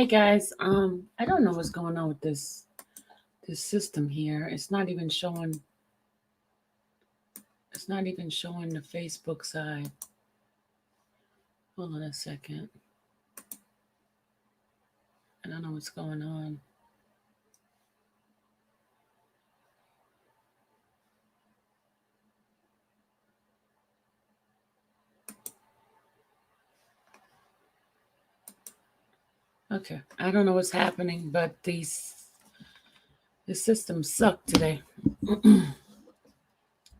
Hey guys, I don't know what's going on with this system here. It's not even showing the Facebook side. Hold on a second. I don't know what's going on. Okay, I don't know what's happening, but the system sucked today. All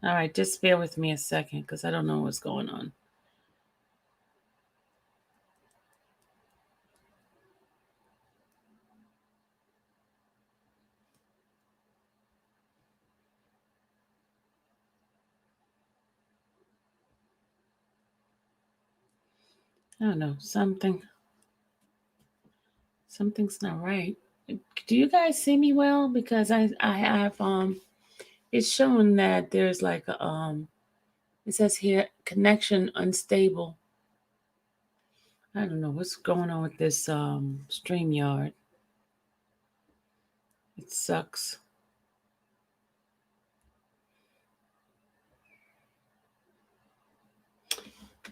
right, just bear with me a second because I don't know what's going on. I don't know, something's not right. Do you guys see me well? Because I have it's showing that there's like a it says here connection unstable. I don't know what's going on with this StreamYard. It sucks.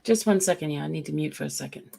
Just 1 second, yeah. I need to mute for a second.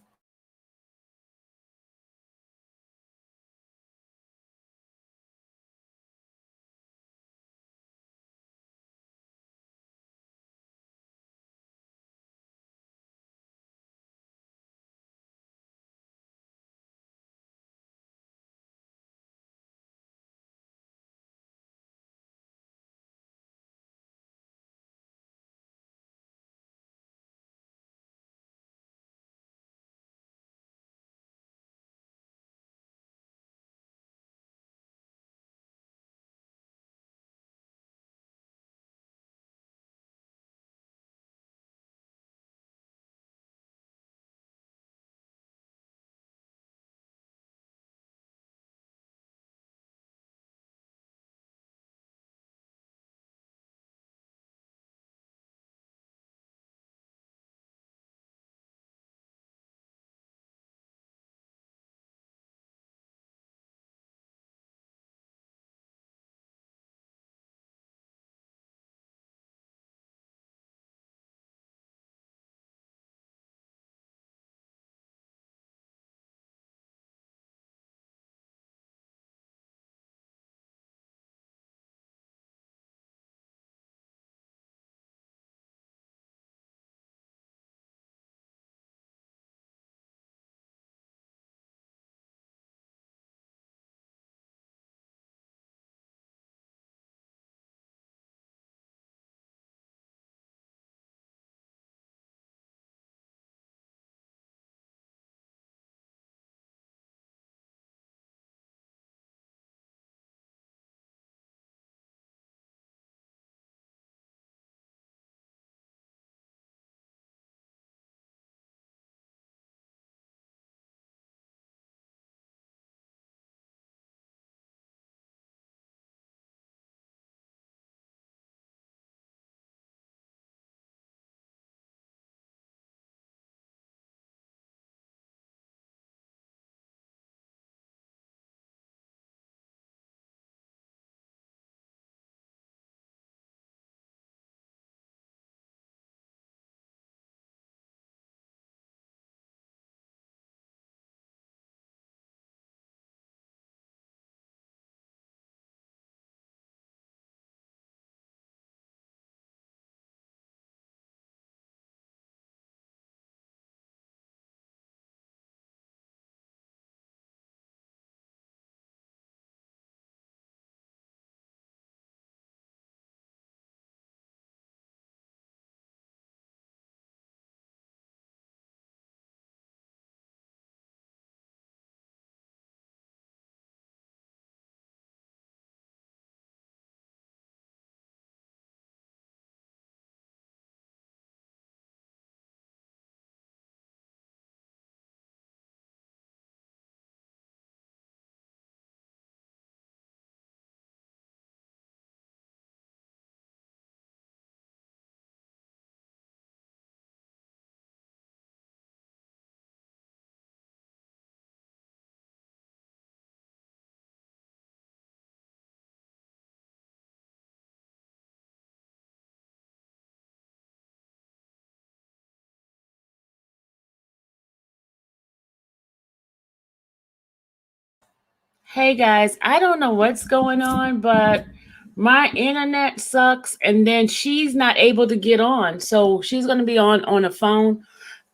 Hey guys, I don't know what's going on, but my internet sucks and then she's not able to get on. So she's going to be on a phone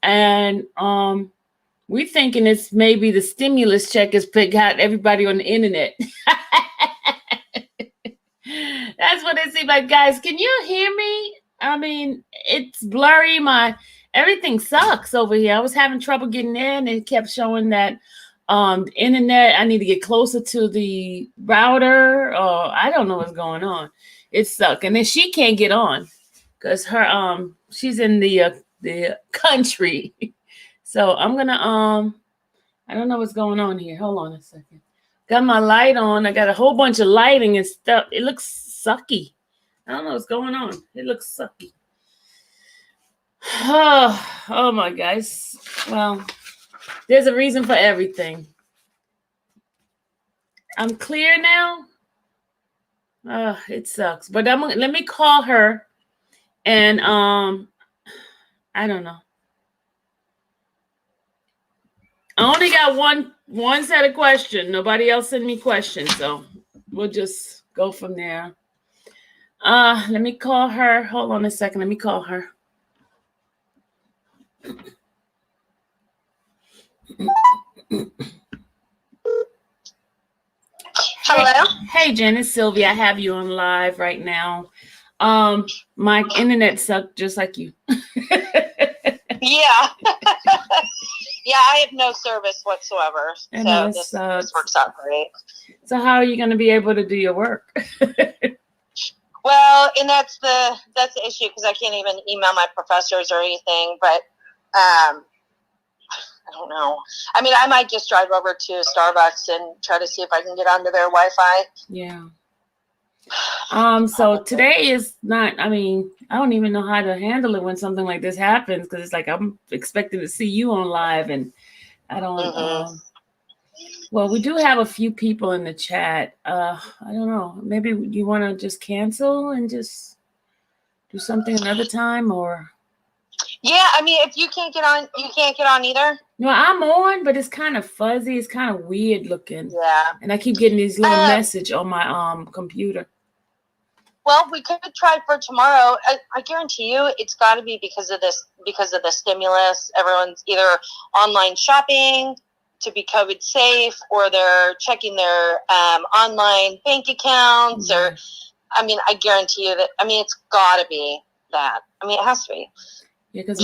and we're thinking it's maybe the stimulus check has got everybody on the internet. That's what it seems like. Guys, can you hear me? I mean, it's blurry. My everything sucks over here. I was having trouble getting in. It kept showing that the internet, I need to get closer to the router. I don't know what's going on. It sucks. And then she can't get on because her she's in the country. So I'm gonna I don't know what's going on here. Hold on a second. Got my light on. I got a whole bunch of lighting and stuff. It looks sucky. I don't know what's going on. It looks sucky. Oh my guys. Well, there's a reason for everything. I'm clear now. It sucks. But let me call her and I don't know. I only got one set of questions. Nobody else sent me questions, so we'll just go from there. Let me call her. Hold on a second. Let me call her. Hello. Hey, Jen, it's Sylvia. I have you on live right now. My internet sucked just like you. Yeah. Yeah, I have no service whatsoever. So this works out great. So how are you going to be able to do your work? Well, and that's the issue because I can't even email my professors or anything. But I don't know. I mean, I might just drive over to Starbucks and try to see if I can get onto their Wi-Fi. Yeah. So today is not, I mean, I don't even know how to handle it when something like this happens because it's like I'm expecting to see you on live and I don't well, we do have a few people in the chat. I don't know. Maybe you want to just cancel and just do something another time or yeah, I mean, if you can't get on, you can't get on either. No, I'm on, but it's kind of fuzzy. It's kind of weird looking. Yeah. And I keep getting these little message on my computer. Well, we could try for tomorrow. I guarantee you it's got to be because of the stimulus. Everyone's either online shopping to be COVID safe or they're checking their online bank accounts or, I mean, I guarantee you that, I mean, it's got to be that. I mean, it has to be. Yeah, because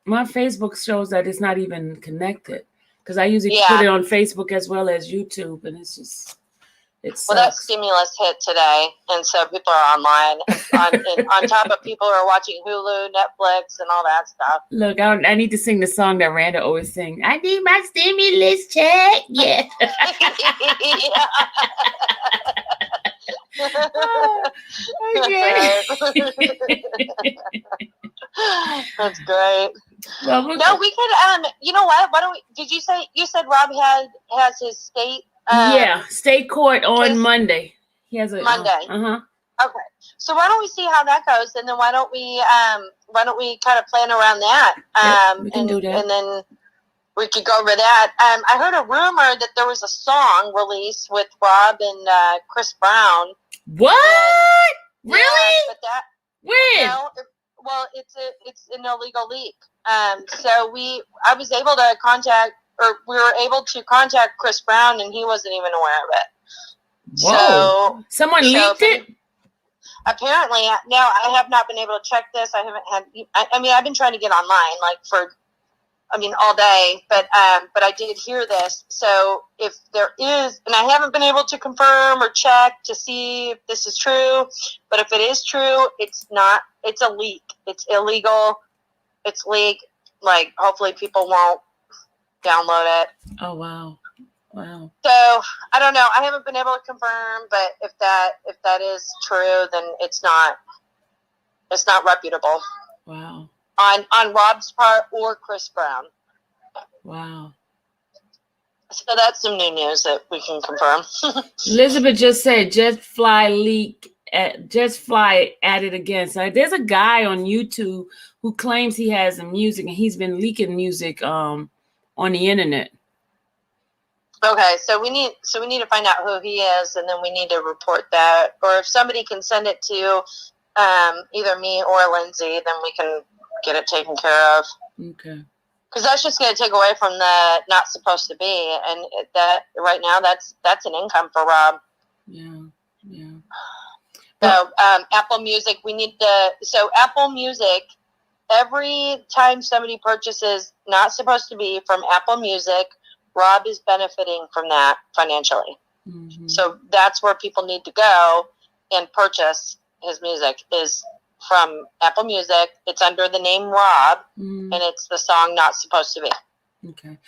my Facebook shows that it's not even connected because I usually put it on Facebook as well as YouTube and it's just... Well, that stimulus hit today, and so people are online. On top of people who are watching Hulu, Netflix, and all that stuff. Look, I need to sing the song that Randa always sings. I need my stimulus check. Yeah. That's great. Well, no, we could. You know what? Why don't we? Did you say Rob has his state? State court on Monday. He has a Monday. Okay. So why don't we see how that goes, and then why don't we kind of plan around that? We can do that. And then we could go over that. I heard a rumor that there was a song released with Rob and Chris Brown. What? Really? Yeah, but when? Well, it's an illegal leak. So I was able to contact. Or we were able to contact Chris Brown, and he wasn't even aware of it. Whoa! So, someone leaked it? Apparently. Now, I have not been able to check this. I haven't had... I mean, I've been trying to get online, all day. But I did hear this. So, if there is... And I haven't been able to confirm or check to see if this is true. But if it is true, it's not... It's a leak. It's illegal. It's leaked. Like, hopefully people won't download it. Oh wow. So I don't know. I haven't been able to confirm, but if that is true, then it's not reputable. Wow. On Rob's part or Chris Brown. Wow. So that's some new news that we can confirm. Elizabeth just said Just Fly at it again. So there's a guy on YouTube who claims he has music and he's been leaking music on the internet. Okay, so we need to find out who he is, and then we need to report that. Or if somebody can send it to either me or Lindsay, then we can get it taken care of. Okay. Because that's just going to take away from the not supposed to be, and that right now that's an income for Rob. Yeah. So Apple Music, we need to. So Apple Music, every time somebody purchases not supposed to be from Apple Music, Rob is benefiting from that financially. Mm-hmm. So that's where people need to go and purchase his music, is from Apple Music. It's under the name Rob, and it's the song Not Supposed to Be. Okay.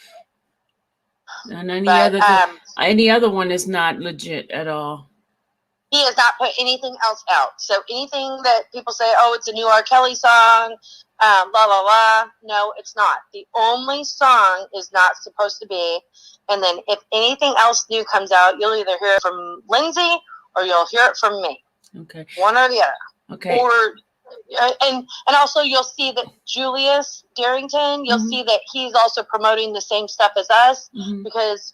And any other one is not legit at all. He has not put anything else out. So anything that people say, oh, it's a new R. Kelly song, la la la. No, it's not. The only song is Not Supposed to Be. And then if anything else new comes out, you'll either hear it from Lindsay or you'll hear it from me. Okay. One or the other. Okay. Or and also you'll see that Julius Darrington, you'll see that he's also promoting the same stuff as us, because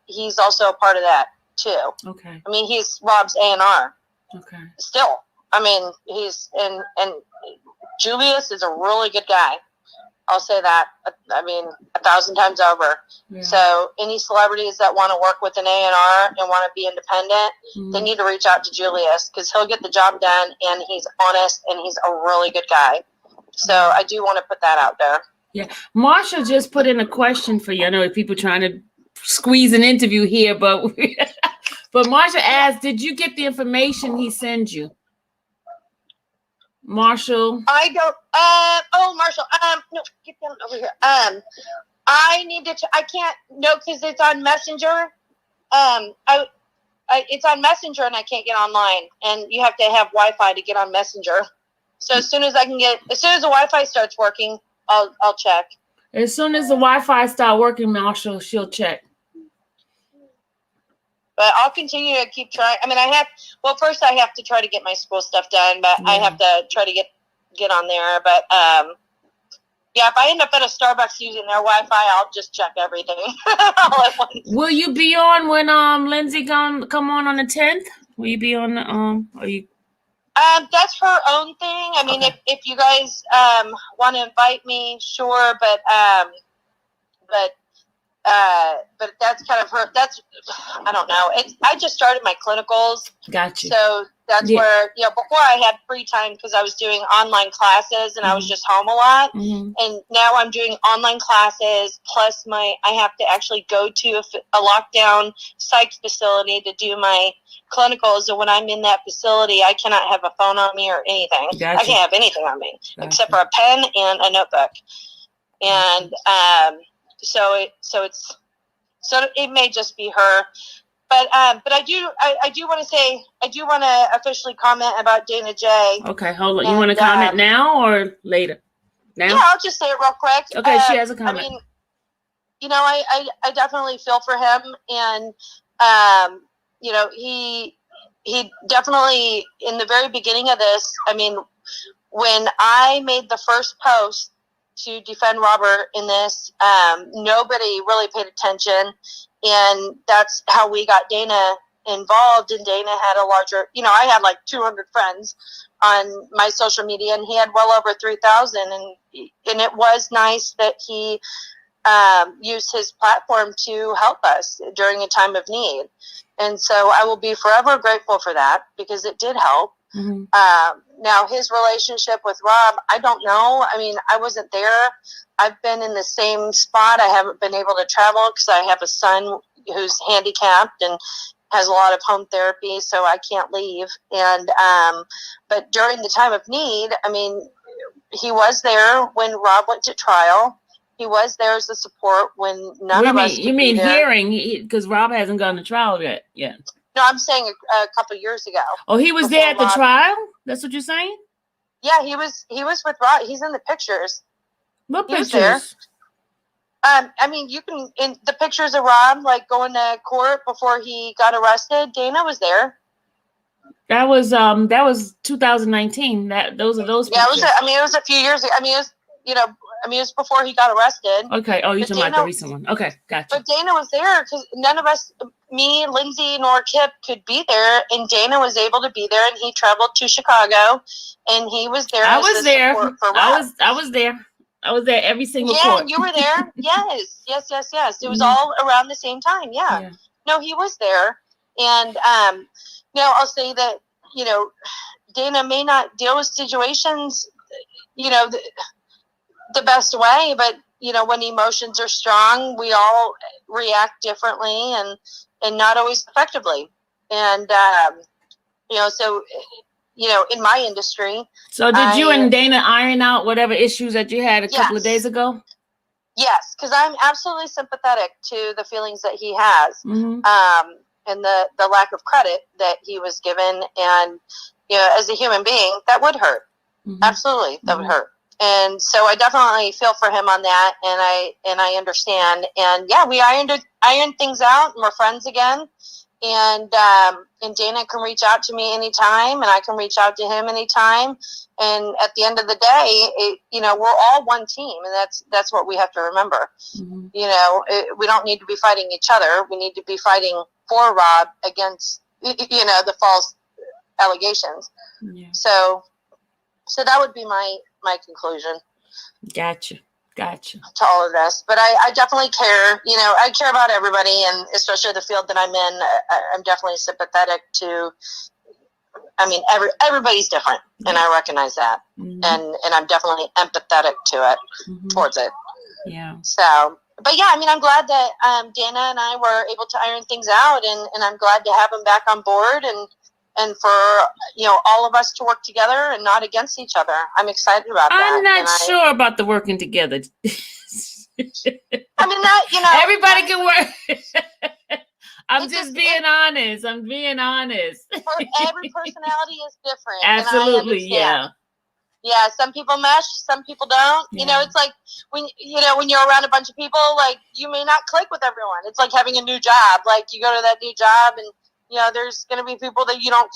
he's also a part of that too. Okay. I mean, he's Rob's A&R. Okay. Still, I mean, he's and Julius is a really good guy. I'll say that. I mean, 1,000 times over. Yeah. So any celebrities that want to work with an A&R and want to be independent, they need to reach out to Julius, because he'll get the job done, and he's honest, and he's a really good guy. So I do want to put that out there. Yeah. Marsha just put in a question for you. I know people trying to squeeze an interview here, but Marsha asked, did you get the information he sent you? Marshall. I don't. Marshall. No, get down over here. I need to. I can't. No, because it's on Messenger. It's on Messenger, and I can't get online. And you have to have Wi-Fi to get on Messenger. So as soon as the Wi-Fi starts working, I'll check. As soon as the Wi-Fi start working, Marshall, she'll check. But I'll continue to keep trying. I mean, first I have to try to get my school stuff done, but I have to try to get on there. But, if I end up at a Starbucks using their Wi-Fi, I'll just check everything all at once. Will you be on when Lindsay come on the 10th? Will you be on that's her own thing. I mean, if you guys want to invite me, sure, but that's kind of her. I don't know. I just started my clinicals. Gotcha. So that's where, before I had free time because I was doing online classes and I was just home a lot. And now I'm doing online classes, plus I have to actually go to a lockdown psych facility to do my clinicals. And when I'm in that facility, I cannot have a phone on me or anything. Gotcha. I can't have anything on me except for a pen and a notebook. And, So it may just be her, but I do want to officially comment about Dana J. Okay, hold on. You want to comment now or later? Now? Yeah, I'll just say it real quick. Okay, she has a comment. I mean, I definitely feel for him, and he definitely, in the very beginning of this, I mean, when I made the first post to defend Robert in this, nobody really paid attention, and that's how we got Dana involved. And Dana had a larger, I had like 200 friends on my social media, and he had well over 3,000, and it was nice that he used his platform to help us during a time of need. And so I will be forever grateful for that, because it did help. Now his relationship with Rob, I don't know. I mean, I wasn't there. I've been in the same spot. I haven't been able to travel because I have a son who's handicapped and has a lot of home therapy, so I can't leave. And but during the time of need, I mean, he was there when Rob went to trial. He was there as a support when none of us. You mean hearing? Because Rob hasn't gone to trial yet. Yeah. No, I'm saying a couple of years ago. Oh, he was there at the trial? That's what you're saying? Yeah, he was with Rob. He's in the pictures. What pictures? There. I mean, you can, in the pictures of Rob, like going to court before he got arrested. Dana was there. That was 2019. Those pictures. Yeah, it was. It was a few years ago. I mean, it was, I mean, it was before he got arrested. Okay. Oh, you're But talking about the recent one. Okay, gotcha. But Dana was there because none of us, me, Lindsay, nor Kip could be there. And Dana was able to be there, and he traveled to Chicago, and he was there. I was there. Support for Rob. I was there. I was there every single court. You were there. Yes. It was all around the same time. Yeah. No, he was there. And, I'll say that, Dana may not deal with situations, the best way, but, when emotions are strong, we all react differently and not always effectively. And, so, in my industry. So did you and Dana iron out whatever issues that you had a couple of days ago? Yes, because I'm absolutely sympathetic to the feelings that he has, and the lack of credit that he was given. And, as a human being, that would hurt. Absolutely, that would hurt. And so I definitely feel for him on that, and I understand. And yeah, we ironed things out, and we're friends again. And Dana can reach out to me anytime, and I can reach out to him anytime. And at the end of the day, we're all one team, and that's what we have to remember. We don't need to be fighting each other. We need to be fighting for Rob against, the false allegations. Yeah. So that would be my conclusion. Gotcha. To all of this, but I definitely care. I care about everybody, and especially the field that I'm in. I'm definitely sympathetic to. I mean, everybody's different, and I recognize that, and I'm definitely empathetic to it, towards it. Yeah. So, but yeah, I mean, I'm glad that Dana and I were able to iron things out, and I'm glad to have him back on board, and for all of us to work together and not against each other. I'm excited about that. I'm not sure about the working together. I mean, that everybody can work. I'm just being honest. I'm being honest. Every personality is different. Absolutely, yeah. Yeah, some people mesh, some people don't. Yeah. It's like when you're around a bunch of people, like you may not click with everyone. It's like having a new job. Like you go to that new job and there's going to be people that you don't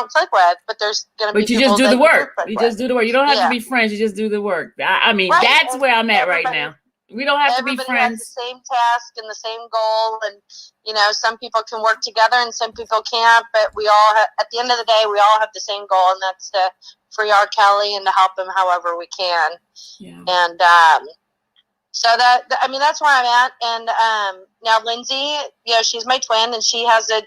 click with, but there's going to be people you just do the work. You just do the work. You don't have to be friends. You just do the work. I mean, right. That's where I'm at right now. We don't have to be friends. Everybody has the same task and the same goal, and some people can work together and some people can't. But we all at the end of the day, we all have the same goal, and that's to free R. Kelly and to help him however we can. Yeah. And so that's where I'm at. And now Lindsay, she's my twin, and she has a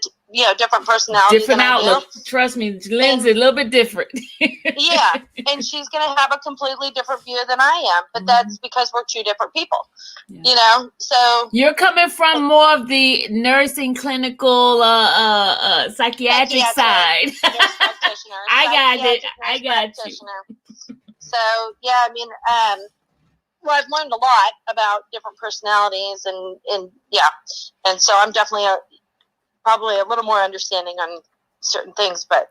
different personality, different outlook. Trust me, Lindsay, a little bit different. Yeah, and she's going to have a completely different view than I am, but that's because we're two different people. Yeah. So you're coming from more of the nursing, clinical, psychiatric side. I got you. So yeah, I mean, well, I've learned a lot about different personalities, and so I'm definitely probably a little more understanding on certain things, but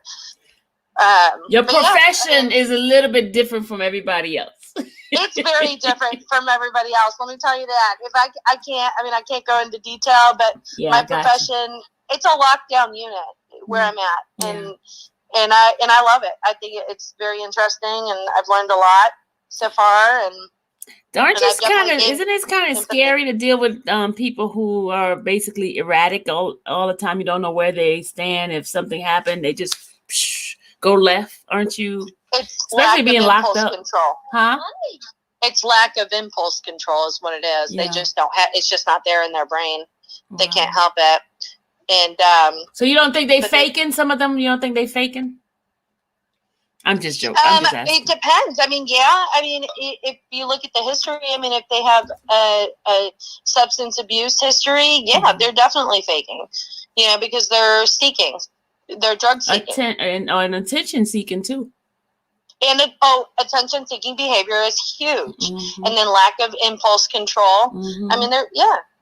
your profession is a little bit different from everybody else. It's very different from everybody else. Let me tell you that. If I can't go into detail, but my profession, it's a lockdown unit where I'm at, and I love it. I think it's very interesting, and I've learned a lot so far, and. Isn't it kind of scary to deal with people who are basically erratic all the time? You don't know where they stand. If something happened, they just go left. Aren't you? It's especially being locked up. Control. Huh? It's lack of impulse control is what it is. Yeah. They just don't have. It's just not there in their brain. Wow. They can't help it. And so you don't think they faking? Some of them, you don't think they faking? I'm just joking. I'm just asking. It depends. I mean, yeah. I mean, if you look at the history, I mean, if they have a substance abuse history, yeah, they're definitely faking. Because they're seeking, they're drug seeking, and attention seeking too. And attention-seeking behavior is huge, and then lack of impulse control. I mean,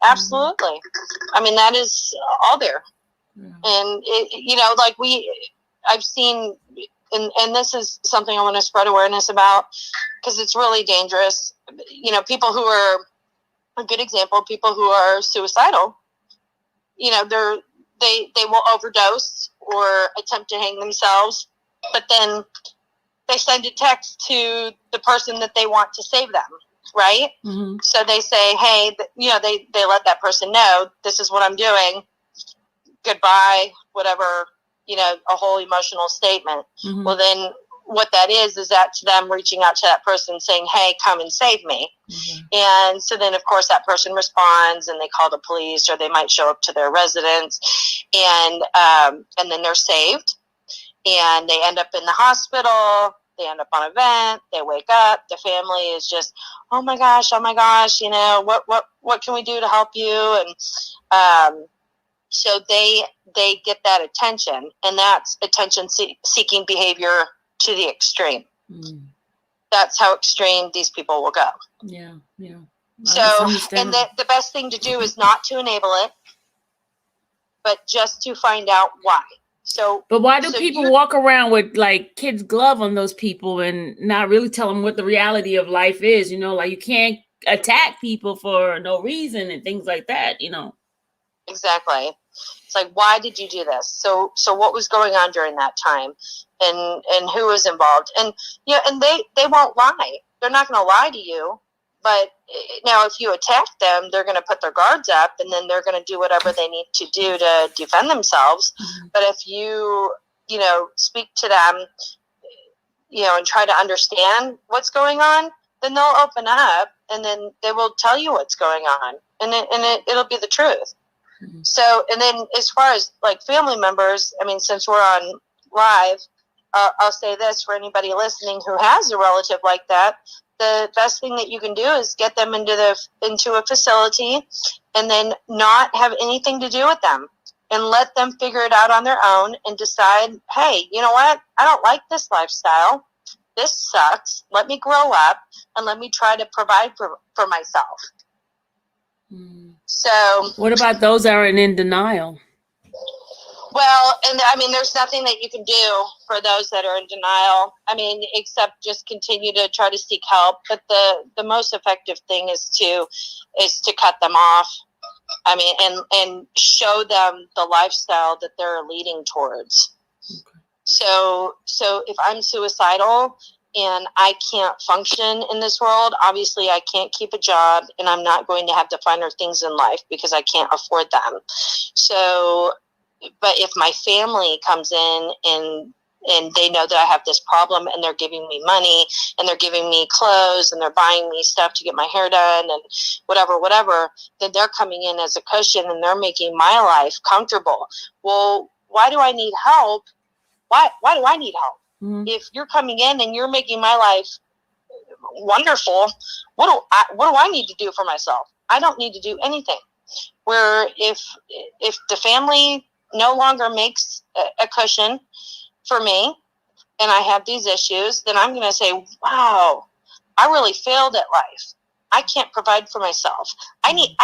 absolutely. I mean, that is all there, and I've seen, and this is something I want to spread awareness about because it's really dangerous. People who are a good example, people who are suicidal. They will overdose or attempt to hang themselves, but then they send a text to the person that they want to save them. right? Mm-hmm. So they say, hey, they let that person know, this is what I'm doing. Goodbye, whatever, a whole emotional statement. Mm-hmm. Well, then what that is that to them reaching out to that person saying, hey, come and save me. Mm-hmm. And so then, of course, that person responds and they call the police, or they might show up to their residence, and then they're saved, and they end up in the hospital. They end up on a vent. They wake up. The family is just, oh my gosh, what can we do to help you? And so they get that attention, and that's attention-seeking behavior to the extreme. Mm. That's how extreme these people will go. Yeah. So, and the best thing to do is not to enable it, but just to find out why. So, but why do people walk around with like kids' glove on those people and not really tell them what the reality of life is? Like you can't attack people for no reason and things like that. Exactly. It's like, why did you do this? So what was going on during that time, and who was involved? And and they won't lie. They're not going to lie to you. But now, if you attack them, they're going to put their guards up, and then they're going to do whatever they need to do to defend themselves. Mm-hmm. But if you speak to them, and try to understand what's going on, then they'll open up, and then they will tell you what's going on, and it'll be the truth. Mm-hmm. So, and then as far as like family members, I mean, since we're on live, I'll say this for anybody listening who has a relative like that. The best thing that you can do is get them into a facility, and then not have anything to do with them, and let them figure it out on their own and decide, hey, you know what? I don't like this lifestyle. This sucks. Let me grow up, and let me try to provide for myself. Mm. So what about those that are in denial? Well, and I mean, there's nothing that you can do for those that are in denial. I mean, except just continue to try to seek help. But the most effective thing is to cut them off. I mean, and show them the lifestyle that they're leading towards. Okay. So if I'm suicidal and I can't function in this world, obviously I can't keep a job, and I'm not going to have the finer things in life because I can't afford them. So, but if my family comes in and they know that I have this problem, and they're giving me money, and they're giving me clothes, and they're buying me stuff to get my hair done and whatever, then they're coming in as a cushion, and they're making my life comfortable. Well, why do I need help? Why do I need help? Mm-hmm. If you're coming in and you're making my life wonderful, what do I need to do for myself? I don't need to do anything. Where if the family no longer makes a cushion for me, and I have these issues, then I'm going to say, wow, I really failed at life. I can't provide for myself. I need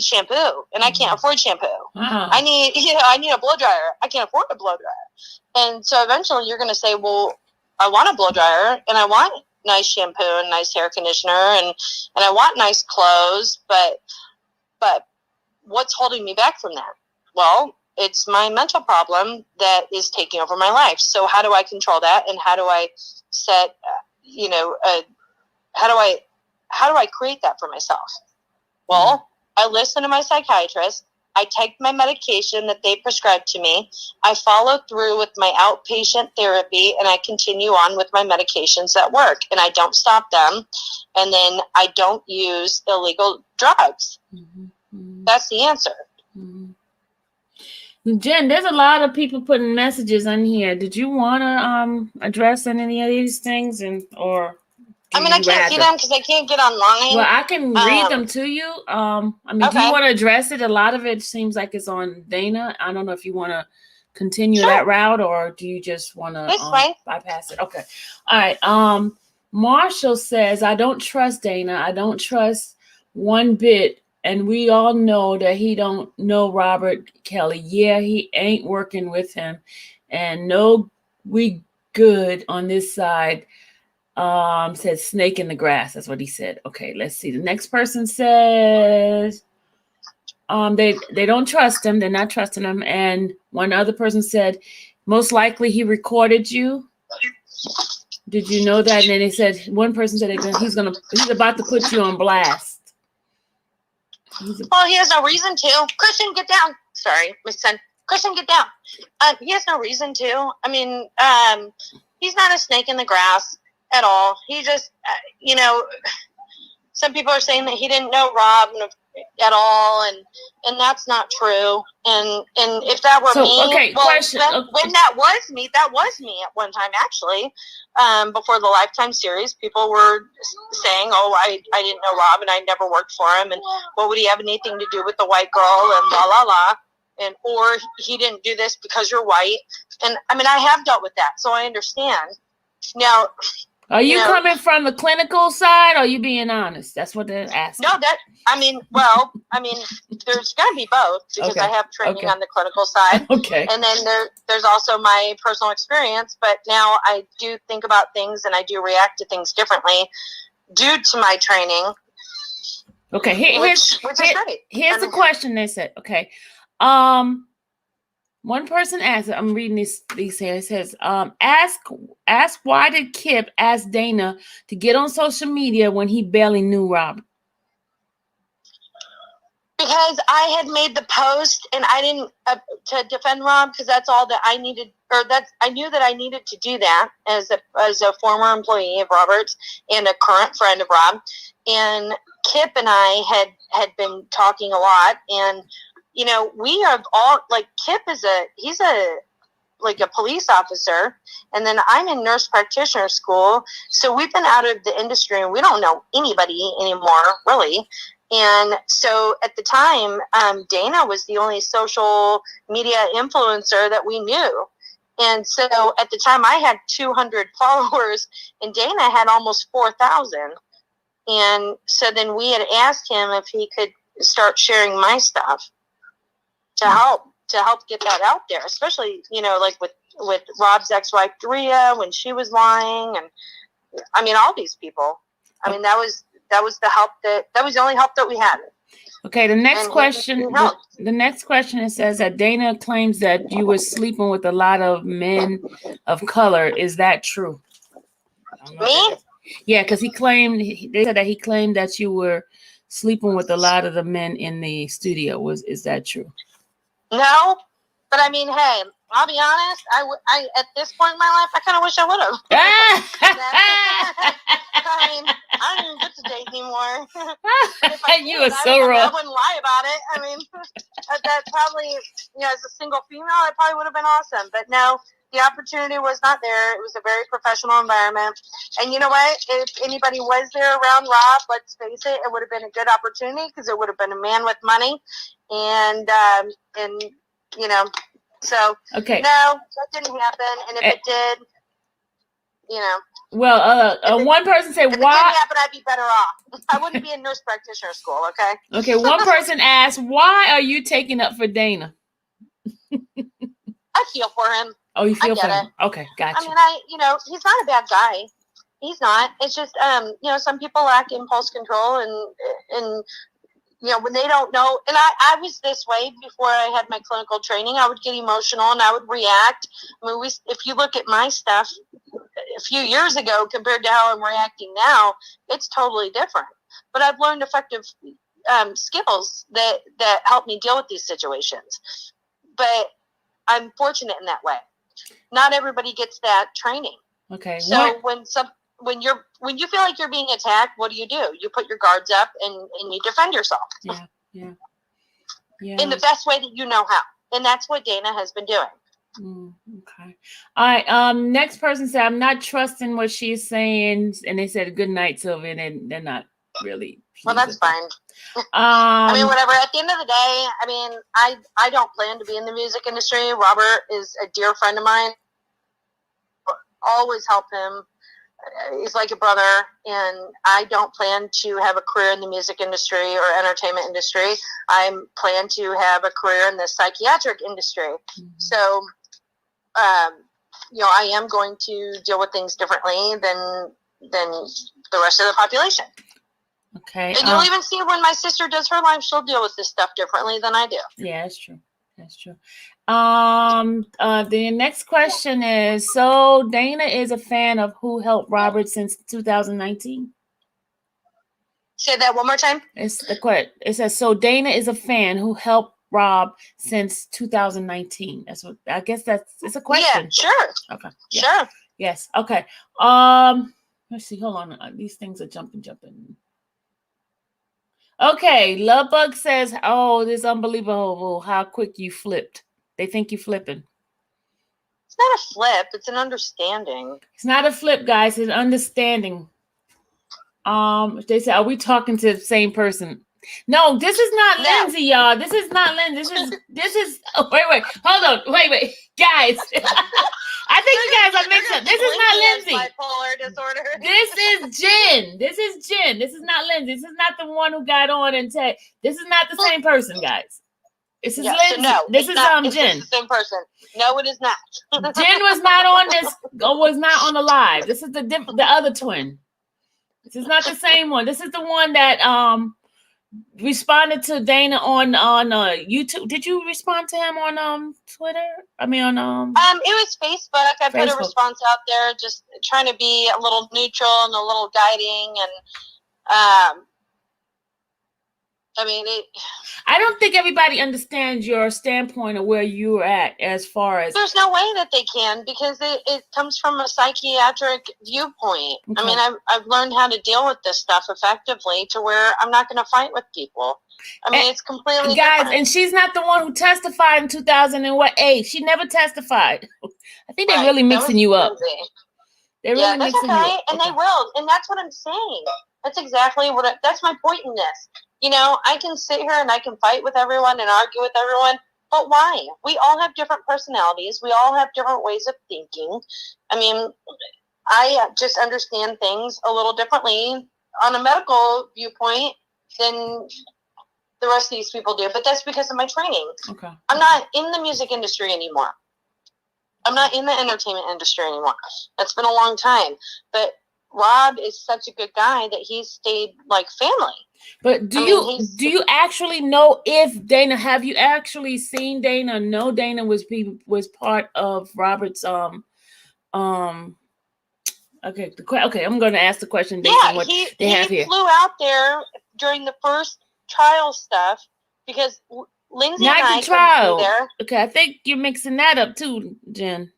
shampoo, and I can't afford shampoo. Wow. I need a blow dryer. I can't afford a blow dryer. And so eventually you're going to say, well, I want a blow dryer, and I want nice shampoo and nice hair conditioner, and I want nice clothes, but what's holding me back from that? Well, it's my mental problem that is taking over my life. So how do I control that? And how do I set, how do I create that for myself? Well, I listen to my psychiatrist. I take my medication that they prescribed to me. I follow through with my outpatient therapy, and I continue on with my medications that work, and I don't stop them. And then I don't use illegal drugs. Mm-hmm. Mm-hmm. That's the answer. Mm-hmm. Jen, there's a lot of people putting messages on here. Did you want to address any of these things, or? I mean, I can't see them because I can't get online. Well, I can read them to you. I mean, okay. Do you want to address it? A lot of it seems like it's on Dana. I don't know if you want to continue that route, or do you just want to bypass it? Okay. All right. Marshall says, I don't trust Dana. I don't trust one bit. And we all know that he don't know Robert Kelly. Yeah, he ain't working with him. And no, we good on this side. Said snake in the grass. That's what he said. Okay, let's see. The next person says they don't trust him. They're not trusting him. And one other person said, most likely he recorded you. Did you know that? And then they said one person said he's about to put you on blast. Well, he has no reason to. Christian, get down. Sorry, my son. Christian, get down. He has no reason to. I mean, he's not a snake in the grass at all. He just, some people are saying that he didn't know Rob at all, and that's not true. And if that were me, okay, well, question. When that was me at one time, actually, before the Lifetime series, people were saying, "Oh, I didn't know Rob, and I never worked for him, and what would he have anything to do with the white girl?" And la la la. And or he didn't do this because you're white. And I mean, I have dealt with that, so I understand. Now, are you coming from the clinical side, or are you being honest? That's what they're asking. No, there's going to be both, because I have training on the clinical side. Okay. And then there's also my personal experience, but now I do think about things and I do react to things differently due to my training. Okay, which is great. Here's the question they said. Okay. One person asked, I'm reading these here. It says, ask why did Kip ask Dana to get on social media when he barely knew Robert? Because I had made the post and I didn't to defend Rob, because that's all that I needed, I knew that I needed to do that as a former employee of Robert's and a current friend of Rob. And Kip and I had been talking a lot, and we have all, like, Kip he's a police officer, and then I'm in nurse practitioner school. So we've been out of the industry and we don't know anybody anymore, really. And so at the time, Dana was the only social media influencer that we knew. And so at the time I had 200 followers and Dana had almost 4,000. And so then we had asked him if he could start sharing my stuff to help get that out there, especially, like with Rob's ex-wife, Drea, when she was lying. And I mean, all these people, I mean, that was the help that was the only help that we had. Okay. The next question, the next question, it says that Dana claims that you were sleeping with a lot of men of color. Is that true? Me? Yeah. Cause they said that he claimed that you were sleeping with a lot of the men in the studio. Is that true? No, but I mean, hey, I'll be honest. I at this point in my life, I kind of wish I would have. I mean, I don't even get to date anymore. You are so wrong. I wouldn't lie about it. I mean, that probably, as a single female, it probably would have been awesome. But no, the opportunity was not there. It was a very professional environment. And you know what? If anybody was there around Rob, let's face it, it would have been a good opportunity, because it would have been a man with money. And so okay. No, that didn't happen. And if it did, well, one person said, if why? If it didn't happen, I'd be better off. I wouldn't be in nurse practitioner school. Okay. One person asked, why are you taking up for Dana? I feel for him. Oh, you feel for him? Okay, gotcha. I mean, he's not a bad guy. He's not. It's just, some people lack impulse control, and when they don't know. And I was this way before I had my clinical training. I would get emotional and I would react. I mean, if you look at my stuff a few years ago compared to how I'm reacting now, it's totally different. But I've learned effective skills that help me deal with these situations. But I'm fortunate in that way. Not everybody gets that training. Okay. So when you feel like you're being attacked, what do? You put your guards up and you defend yourself. Yeah. In the best way that you know how. And that's what Dana has been doing. Okay. All right. Next person said, I'm not trusting what she's saying. And they said, good night, Sylvia. And they're not really. Well, that's fine. I mean, whatever. At the end of the day, I mean, I don't plan to be in the music industry. Robert is a dear friend of mine. Always help him. He's like a brother, and I don't plan to have a career in the music industry or entertainment industry. I plan to have a career in the psychiatric industry. Mm-hmm. So, I am going to deal with things differently than the rest of the population. Okay. And you'll even see when my sister does her life, she'll deal with this stuff differently than I do. Yeah, that's true. That's true. The next question is, so Dana is a fan of who helped Robert since 2019? Say that one more time. It's the question. It says, so Dana is a fan who helped Rob since 2019. That's what I guess it's a question. Yeah, sure. Okay. Yeah. Sure. Yes. Okay. Let's see. Hold on. These things are jumping. Okay. Lovebug says, oh, this is unbelievable how quick you flipped. They think you flipping. It's not a flip. It's an understanding. It's not a flip, guys. It's an understanding. They said, are we talking to the same person? No, this is not Lindsay, y'all. This is not Lindsay. This is. Oh, wait. Hold on. Wait, guys. I think you guys are mixed up. This is not Lindsay. Bipolar disorder. This is Jen. This is not Lindsay. This is not the one who got on and said. This is not the same person, guys. This is Lindsay. So no, this is Jen. It's the same person. No, it is not. Jen was not on this. Was not on the live. This is the other twin. This is not the same one. This is the one that responded to Dana on YouTube. Did you respond to him on Twitter? I mean on it was Facebook. I put a response out there, just trying to be a little neutral and a little guiding, and I mean it. I don't think everybody understands your standpoint of where you're at as far as. There's no way that they can, because it comes from a psychiatric viewpoint. Okay. I mean, I've learned how to deal with this stuff effectively to where I'm not going to fight with people. I mean, it's completely different. And she's not the one who testified in 2008. She never testified. I think they're really mixing you up. They're really mixing you up. And they will. And that's what I'm saying. That's exactly that's my point in this. You know, I can sit here and I can fight with everyone and argue with everyone, but why? We all have different personalities. We all have different ways of thinking. I mean, I just understand things a little differently on a medical viewpoint than the rest of these people do, but that's because of my training. Okay. I'm not in the music industry anymore. I'm not in the entertainment industry anymore. That's been a long time, but Rob is such a good guy that he stayed like family. But do you actually know if Dana? Have you actually seen Dana? No, Dana was part of Robert's Okay, I'm going to ask the question based on what they have here. He flew out there during the first trial stuff because Lindsay and I couldn't be there. Okay, I think you're mixing that up too, Jen.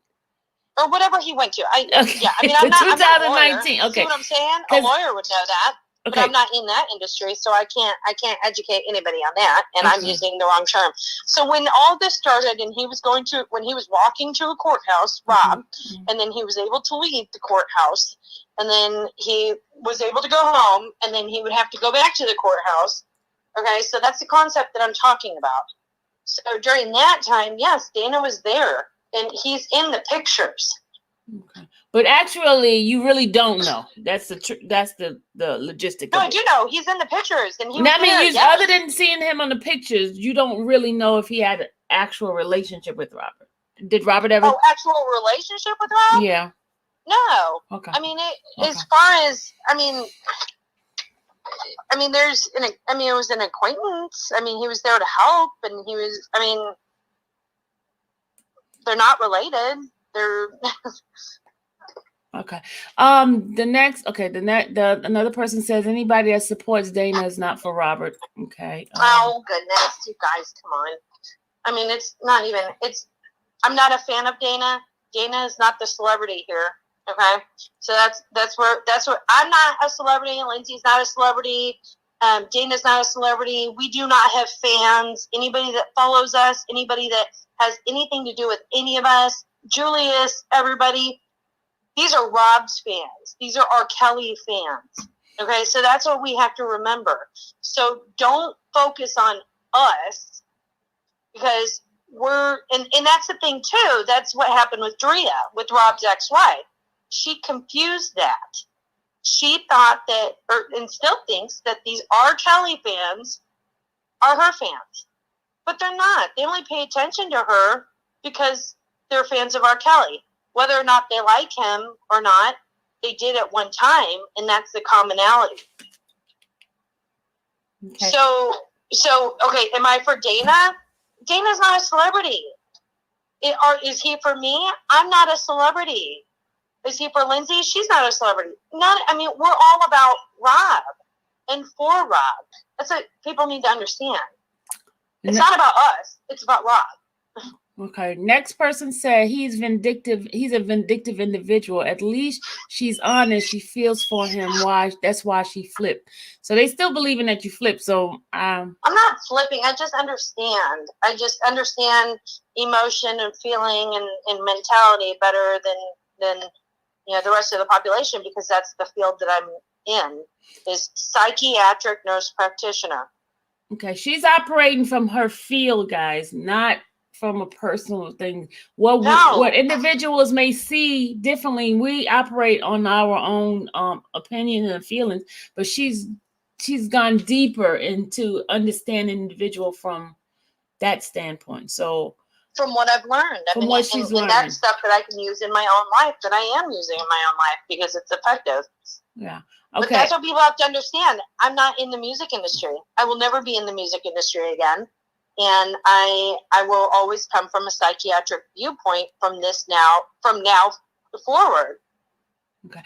Or whatever he went to. Okay. Yeah, I mean, I'm not 2019. Okay. See what I'm saying? A lawyer would know that. Okay. But I'm not in that industry, so I can't educate anybody on that, and I'm using the wrong term. So when all this started, and when he was walking to a courthouse, Rob, and then he was able to leave the courthouse, and then he was able to go home, and then he would have to go back to the courthouse. Okay, so that's the concept that I'm talking about. So during that time, yes, Dana was there, and he's in the pictures. Okay. But actually, you really don't know. That's the logistic. No, I do know. He's in the pictures, and other than seeing him on the pictures, you don't really know if he had an actual relationship with Robert. Did Robert ever? Oh, actual relationship with Rob? Yeah. No. Okay. I mean, as far as it was an acquaintance. I mean, he was there to help, and he was. I mean, they're not related. They're. Okay. Another person says anybody that supports Dana is not for Robert. Okay. Oh goodness, you guys, come on. I mean, I'm not a fan of Dana. Dana is not the celebrity here. Okay. So that's where I'm not a celebrity. Lindsay's not a celebrity. Dana's not a celebrity. We do not have fans. Anybody that follows us, anybody that has anything to do with any of us, Julius, everybody. These are Rob's fans. These are R. Kelly fans. Okay, so that's what we have to remember. So don't focus on us because and that's the thing too. That's what happened with Drea, with Rob's ex-wife. She confused that. She thought and still thinks that these R. Kelly fans are her fans. But they're not. They only pay attention to her because they're fans of R. Kelly. Whether or not they like him or not, they did at one time, and that's the commonality. Okay. So okay, am I for Dana? Dana's not a celebrity. Is he for me? I'm not a celebrity. Is he for Lindsay? She's not a celebrity. We're all about Rob and for Rob. That's what people need to understand. It's not about us. It's about Rob. Okay. Next person said he's vindictive. He's a vindictive individual. At least she's honest. She feels for him. That's why she flipped. So they still believing that you flipped. So I'm not flipping. I just understand. I just understand emotion and feeling and mentality better than the rest of the population, because that's the field that I'm in, is psychiatric nurse practitioner. Okay. She's operating from her field, guys, not from a personal thing. What individuals may see differently, we operate on our own opinion and feelings, but she's gone deeper into understanding individual from that standpoint. So from what I've learned, from what she's learned, that's stuff that I can use in my own life, that I am using in my own life, because it's effective. Yeah. Okay. But that's what people have to understand. I'm not in the music industry. I will never be in the music industry again. And I will always come from a psychiatric viewpoint from now forward. Okay.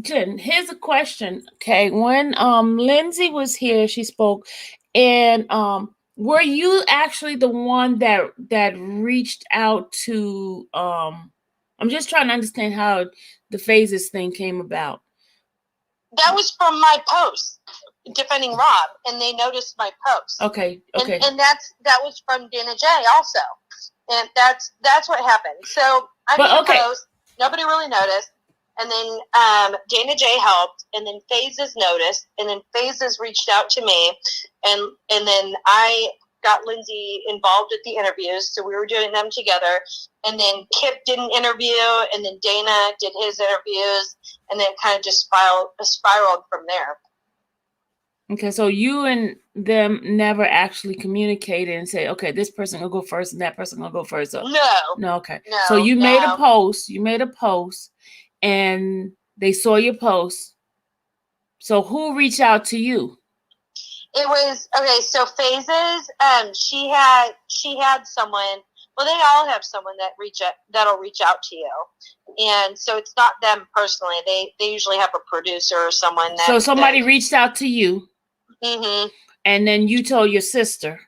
Jen, here's a question. Okay. When Lindsay was here, she spoke, and were you actually the one that reached out to I'm just trying to understand how the phases thing came about. That was from my post defending Rob, and they noticed my post. Okay. And that was from Dana J also, and that's what happened. So I made a post. Nobody really noticed, and then Dana J helped, and then Phases noticed, and then Phases reached out to me, and then I got Lindsay involved at the interviews, so we were doing them together. And then Kip did an interview, and then Dana did his interviews, and then it kind of just spiraled from there. Okay, so you and them never actually communicated and say, okay, this person will go first and that person will go first. So, no, okay. No, so you made a post. You made a post, and they saw your post. So who reached out to you? It was okay. So Phases, she had someone. Well, they all have someone that'll reach out to you, and so it's not them personally. They usually have a producer or someone. So somebody reached out to you, mm-hmm. and then you told your sister.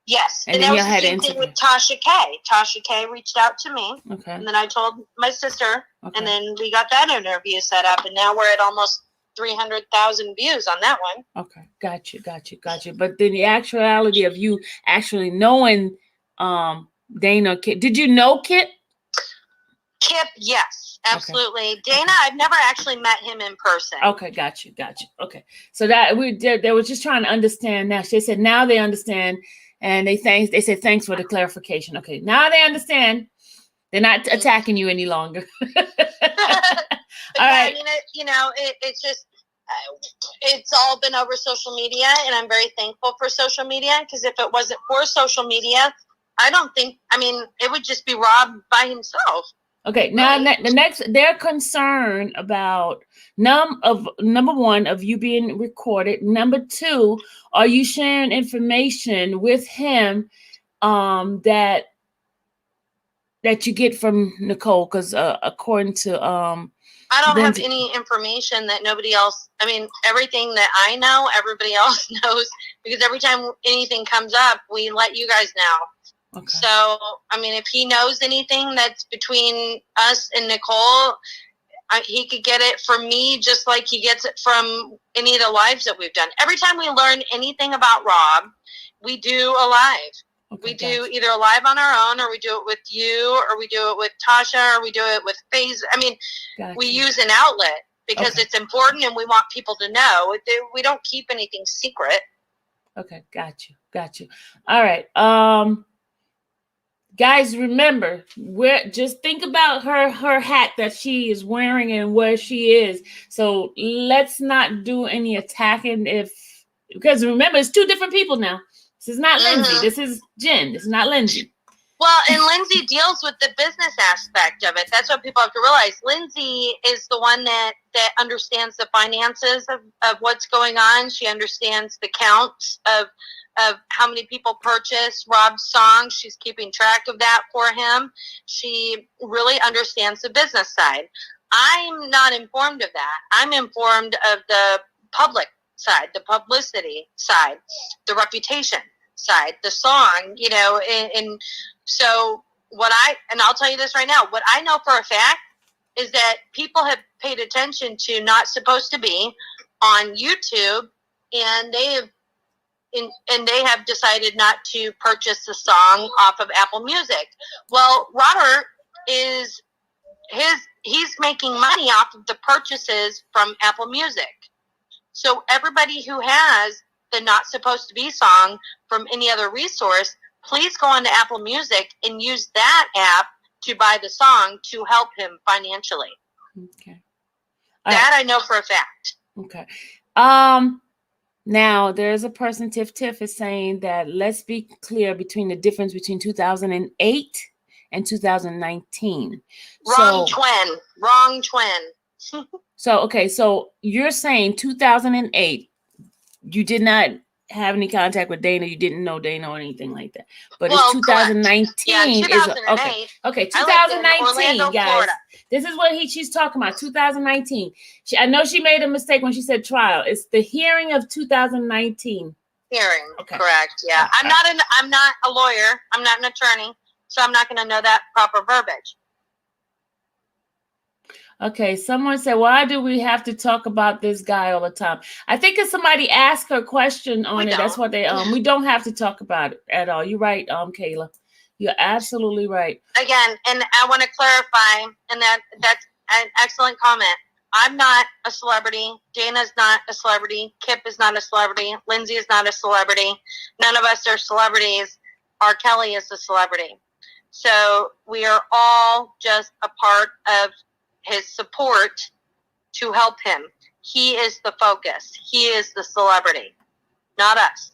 Yes, and then you had an interview with Tasha K. Tasha K reached out to me, okay, and then I told my sister, okay, and then we got that interview set up, and now we're at almost 300,000 views on that one. Okay, got you. But then the actuality of you actually knowing Dana, Kip, did you know Kip? Kip, yes, absolutely. Okay. Dana, I've never actually met him in person. Okay, got you. Okay, so that they were just trying to understand. Now they said now they understand, and they said thanks for the clarification. Okay, now they understand. They're not attacking you any longer. All right. I mean, it's just, it's all been over social media, and I'm very thankful for social media, because if it wasn't for social media, it would just be Rob by himself. Okay, now they're concerned about number one, of you being recorded. Number two, are you sharing information with him that you get from Nicole? Because according to I don't have any information that nobody else. I mean, everything that I know, everybody else knows, because every time anything comes up, we let you guys know. Okay. So, I mean, if he knows anything that's between us and Nicole, he could get it from me just like he gets it from any of the lives that we've done. Every time we learn anything about Rob, we do a live. Okay, we do either a live on our own, or we do it with you, or we do it with Tasha, or we do it with FaZe. I mean, we use an outlet because it's important, and we want people to know. We don't keep anything secret. Okay, got you. All right. Guys, remember, just think about her hat that she is wearing and where she is. So let's not do any attacking because remember, it's two different people now. This is not Lindsay. This is Jen. This is not Lindsay. Well, and Lindsay deals with the business aspect of it. That's what people have to realize. Lindsay is the one that understands the finances of what's going on. She understands the counts of how many people purchase Rob's songs. She's keeping track of that for him. She really understands the business side. I'm not informed of that. I'm informed of the public side, the publicity side, the reputation side, the song, and so I'll tell you this right now, what I know for a fact is that people have paid attention to Not Supposed to Be on YouTube, and they have decided not to purchase the song off of Apple Music. Well, Robert he's making money off of the purchases from Apple Music. So everybody who has the Not Supposed to Be song from any other resource, please go on to Apple Music and use that app to buy the song to help him financially. Okay. That I know for a fact. Okay. Now there's a person, Tiff is saying that let's be clear between the difference between 2008 and 2019. Wrong twin. So you're saying 2008, you did not have any contact with Dana, you didn't know Dana or anything like that. But it's 2019 yeah, 2008, is okay. 2019, Orlando, guys. Florida. This is what she's talking about. 2019. I know she made a mistake when she said trial. It's the hearing of 2019. Hearing, okay. Correct. Yeah, okay. I'm not a lawyer. I'm not an attorney, so I'm not going to know that proper verbiage. Okay, someone said, why do we have to talk about this guy all the time? I think if somebody asked her a question on it, that's what we don't have to talk about it at all. You're right, Kayla. You're absolutely right. Again, and I want to clarify, and that's an excellent comment. I'm not a celebrity. Dana's not a celebrity. Kip is not a celebrity. Lindsay is not a celebrity. None of us are celebrities. R. Kelly is a celebrity. So we are all just a part of his support to help him. He is the focus. He is the celebrity, not us.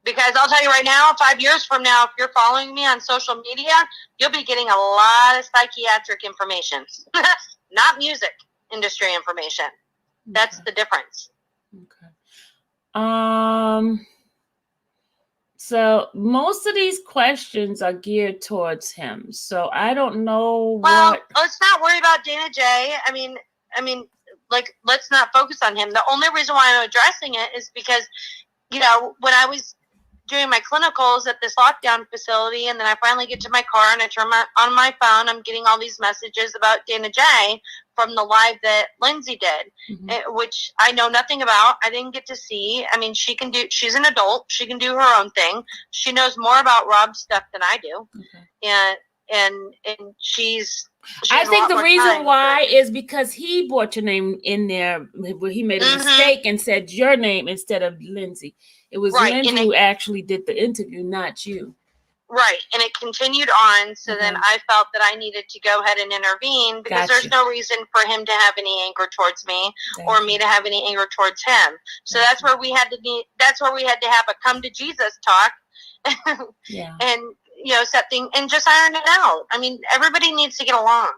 Because I'll tell you right now, 5 years from now, if you're following me on social media, you'll be getting a lot of psychiatric information, not music industry information. That's the difference. Okay. So most of these questions are geared towards him. So I don't know. Well, let's not worry about Dana J. I mean, like, let's not focus on him. The only reason why I'm addressing it is because, when I was doing my clinicals at this lockdown facility, and then I finally get to my car and I turn on my phone, I'm getting all these messages about Dana J from the live that Lindsay did, which I know nothing about. I didn't get to see. I mean, she's an adult. She can do her own thing. She knows more about Rob's stuff than I do. And I think the reason why is because he brought your name in there where he made a mistake and said your name instead of Lindsay. It was Lindsay who actually did the interview, not you. Right. And it continued on. So then I felt that I needed to go ahead and intervene because there's no reason for him to have any anger towards me or me to have any anger towards him. So that's where we had to have a come to Jesus talk and, set things and just iron it out. I mean, everybody needs to get along.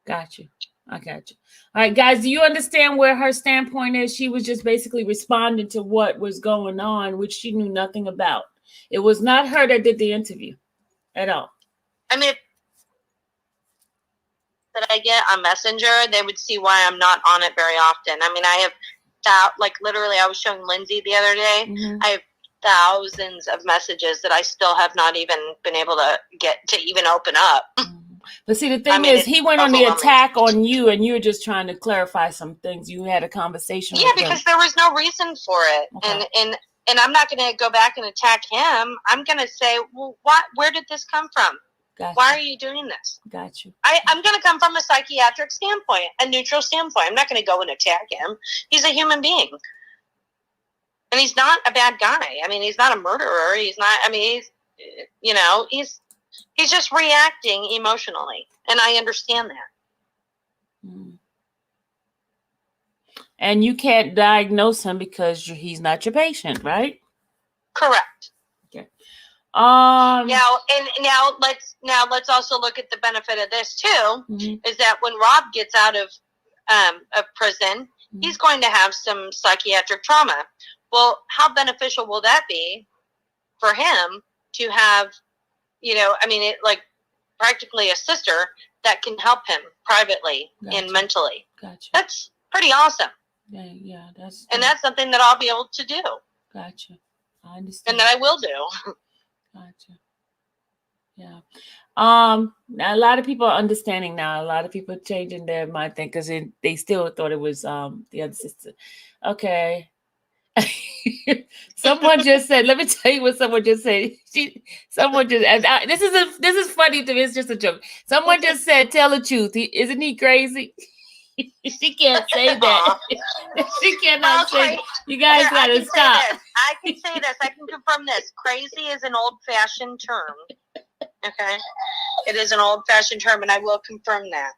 Got you. I got you. All right, guys, do you understand where her standpoint is? She was just basically responding to what was going on, which she knew nothing about. It was not her that did the interview at all. I mean, that I get on Messenger, they would see why I'm not on it very often. I mean, I have literally, I was showing Lindsay the other day. I have thousands of messages that I still have not even been able to get to even open up. But see, the thing is, he went on the attack on you, and you were just trying to clarify some things. You had a conversation with him. Yeah, because there was no reason for it. Okay. And I'm not going to go back and attack him. I'm going to say, well, where did this come from? Gotcha. Why are you doing this? Got you. I'm going to come from a psychiatric standpoint, a neutral standpoint. I'm not going to go and attack him. He's a human being. And he's not a bad guy. I mean, he's not a murderer. He's not, I mean, he's just reacting emotionally. And I understand that. And you can't diagnose him because he's not your patient, right? Correct. Okay. Now let's also look at the benefit of this too. Is that when Rob gets out of prison, he's going to have some psychiatric trauma. Well, how beneficial will that be for him to have, like practically a sister that can help him privately and mentally. Gotcha. That's pretty awesome. Yeah, that's something that I'll be able to do. Gotcha. I understand. And that I will do. Gotcha. Yeah. Now a lot of people are understanding now. A lot of people are changing their mind thing because they still thought it was the other sister. Okay. Someone just said, let me tell you what someone just said. This is funny to me. It's just a joke. Someone just said, tell the truth. Isn't he crazy? She can't say that. She cannot say that. You guys gotta stop. I can say this. I can confirm this. Crazy is an old-fashioned term. Okay? It is an old-fashioned term, and I will confirm that.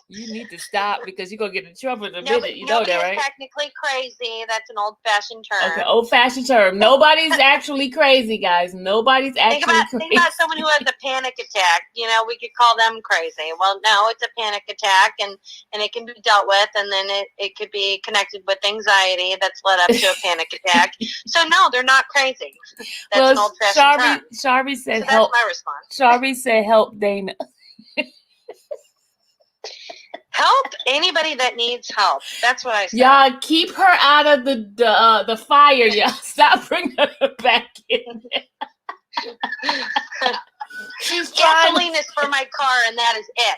You need to stop because you're going to get in trouble in a minute. You know that, right? Technically crazy. That's an old-fashioned term. Okay, old-fashioned term. Nobody's actually crazy, guys. Nobody's actually crazy. Think about someone who has a panic attack. We could call them crazy. Well, no, it's a panic attack, and it can be dealt with, and then it could be connected with anxiety that's led up to a panic attack. So, no, they're not crazy. That's an old-fashioned term. Sharby said help. That's my response. Sharby said help Dana. Help anybody that needs help. That's what I said. Y'all keep her out of the fire. Y'all stop bringing her back in. She's gasoline is for my car, and that is it.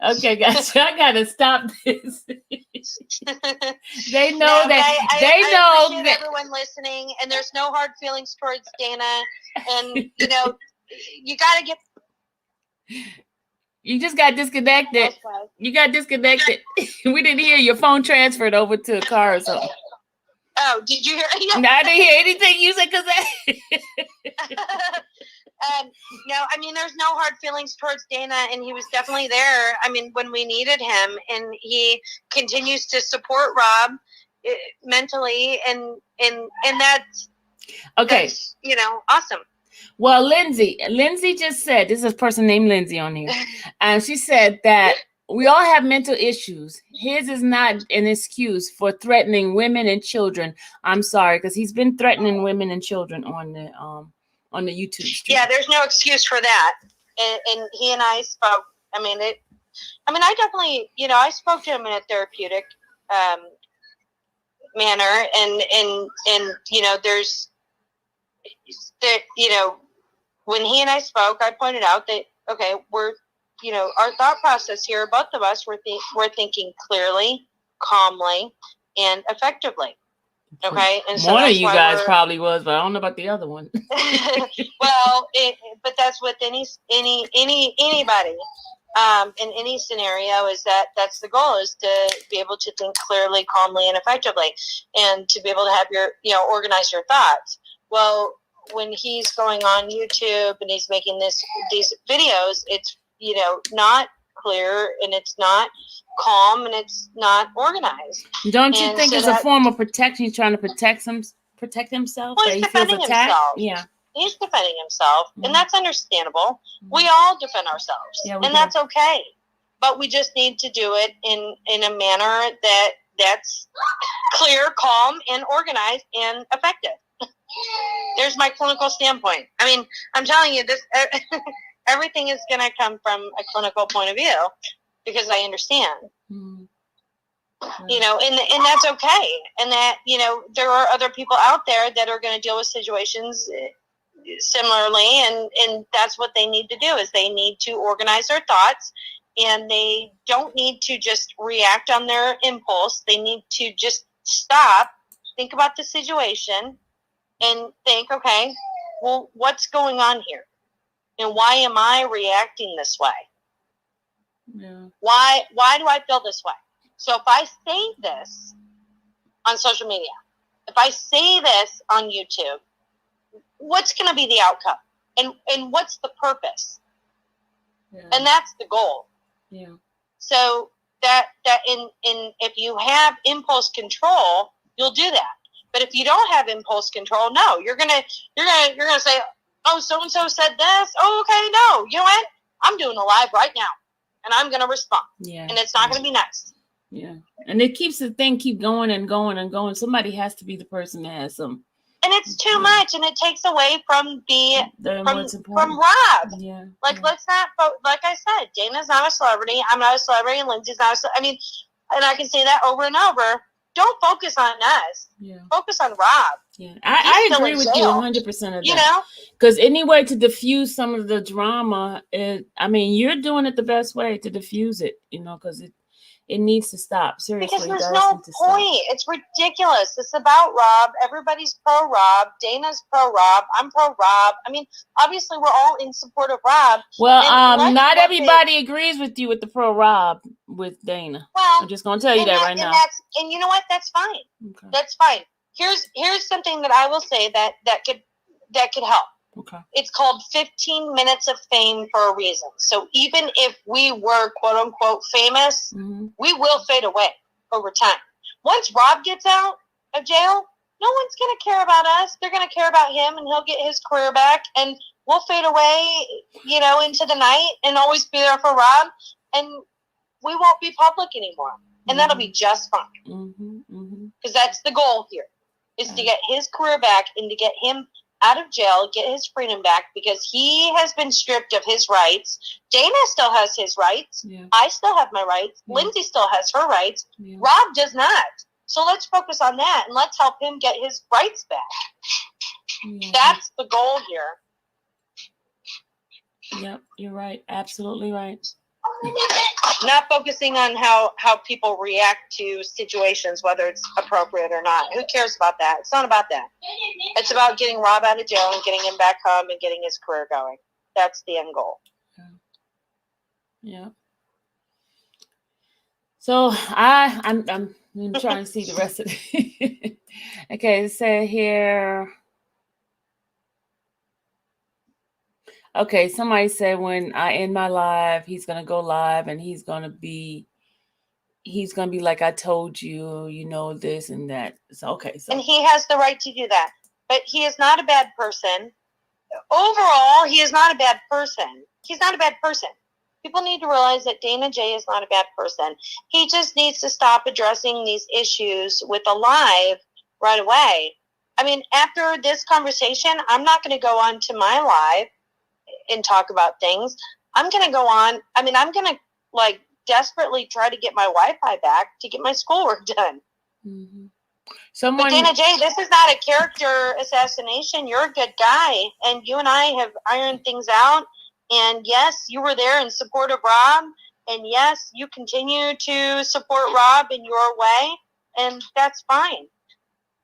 Okay, guys, I gotta stop this. They know I appreciate everyone listening, and there's no hard feelings towards Dana. And you gotta get. You just got disconnected. You got disconnected. We didn't hear your phone transferred over to a car or something. Oh, did you hear? No, I didn't hear anything you said because. No, there's no hard feelings towards Dana, and he was definitely there. When we needed him, and he continues to support Rob mentally, and that's okay. That's, awesome. Well, Lindsay just said, this is a person named Lindsay on here, and she said that we all have mental issues. His is not an excuse for threatening women and children. I'm sorry, because he's been threatening women and children on the YouTube stream. Yeah, there's no excuse for that. And he and I spoke. I definitely, I spoke to him in a therapeutic manner, and there's when he and I spoke, I pointed out that we're our thought process here, both of us we're thinking clearly, calmly, and effectively. Okay, and so one of you guys probably was, but I don't know about the other one. Well, but that's with anybody in any scenario, is that's the goal, is to be able to think clearly, calmly, and effectively, and to be able to have organize your thoughts. Well, when he's going on YouTube and he's making these videos, it's not clear, and it's not calm, and it's not organized. Don't you think it's a form of protection? He's trying to protect himself. Well, he's defending himself. Yeah, he's defending himself, and that's understandable. We all defend ourselves, and that's okay. But we just need to do it in a manner that's clear, calm, and organized, and effective. There's my clinical standpoint. I'm telling you this. Everything is going to come from a clinical point of view, because I understand. And that's okay. And that, there are other people out there that are going to deal with situations similarly, and that's what they need to do, is they need to organize their thoughts, and they don't need to just react on their impulse. They need to just stop, think about the situation, and think, okay, well, what's going on here? And why am I reacting this way? Yeah. Why do I feel this way? So if I say this on social media, if I say this on YouTube, what's going to be the outcome? And what's the purpose? Yeah. And that's the goal. Yeah. So that in if you have impulse control, you'll do that. But if you don't have impulse control, no, you're gonna say, oh, so and so said this. Oh, okay, no, you know what? I'm doing a live right now, and I'm gonna respond. Yeah, and it's not gonna be nice. Yeah, and it keeps the thing keep going and going and going. Somebody has to be the person that has some. And it's too much, and it takes away from from Rob. Yeah. Let's not, like I said, Dana's not a celebrity. I'm not a celebrity, and Lindsay's not I mean, and I can say that over and over. Don't focus on us. Yeah. Focus on Rob. Yeah, I agree with you 100% of that. You know? Because anyway, to diffuse some of the drama, I mean, you're doing it the best way to diffuse it, because it needs to stop. Seriously. Because there's no point. It's ridiculous. It's about Rob. Everybody's pro Rob. Dana's pro Rob. I'm pro Rob. I mean, obviously we're all in support of Rob. Well, not everybody agrees with you with the pro Rob with Dana. Well, I'm just gonna tell you that right now. And you know what? That's fine. Okay. That's fine. Here's something that I will say that could help. Okay. It's called 15 minutes of fame for a reason. So even if we were quote unquote famous, we will fade away over time. Once Rob gets out of jail, no one's going to care about us. They're going to care about him, and he'll get his career back, and we'll fade away, into the night and always be there for Rob, and we won't be public anymore. And that'll be just fine. Because that's the goal here, is to get his career back and to get him out of jail, get his freedom back, because he has been stripped of his rights. Dana still has his rights. Yeah. I still have my rights. Yeah. Lindsay still has her rights. Yeah. Rob does not. So let's focus on that, and let's help him get his rights back. Yeah. That's the goal here. Yep, you're right. Absolutely right. Not focusing on how people react to situations, whether it's appropriate or not. Who cares about that? It's not about that. It's about getting Rob out of jail and getting him back home and getting his career going. That's the end goal. Yeah. So I'm trying to see the rest of it. Okay, it said here. Okay, somebody said when I end my live, he's gonna go live and he's gonna be like, I told you, this and that. So okay, so and he has the right to do that, but he is not a bad person. Overall, he is not a bad person. He's not a bad person. People need to realize that Dana J is not a bad person. He just needs to stop addressing these issues with a live right away. I mean, after this conversation, I'm not going to go on to my live and talk about things. I'm going to go on. I mean, I'm going to desperately try to get my Wi-Fi back to get my schoolwork done. Mm-hmm. But Dana J, this is not a character assassination. You're a good guy, and you and I have ironed things out. And yes, you were there in support of Rob, and yes, you continue to support Rob in your way, and that's fine.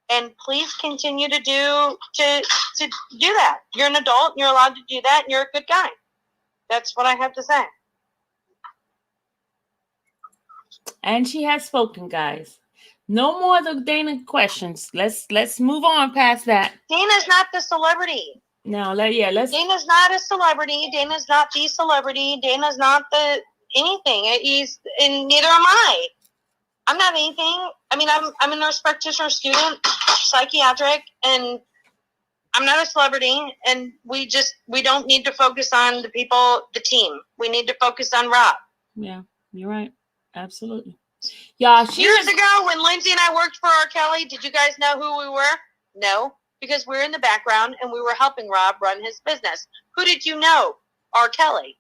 And please continue to do that. You're an adult, and you're allowed to do that, and you're a good guy. That's what I have to say. And she has spoken, guys. No more of the Dana questions. Let's move on past that. Dana's not the celebrity. No, let's. Dana's not a celebrity. Dana's not the celebrity. Dana's not the anything. And neither am I. I'm not anything. I mean, I'm a nurse practitioner student, psychiatric, and I'm not a celebrity. And we don't need to focus on the team. We need to focus on Rob. Yeah, you're right. Absolutely. Yeah. Years ago, when Lindsay and I worked for R. Kelly, did you guys know who we were? No, because we were in the background and we were helping Rob run his business. Who did you know? R. Kelly.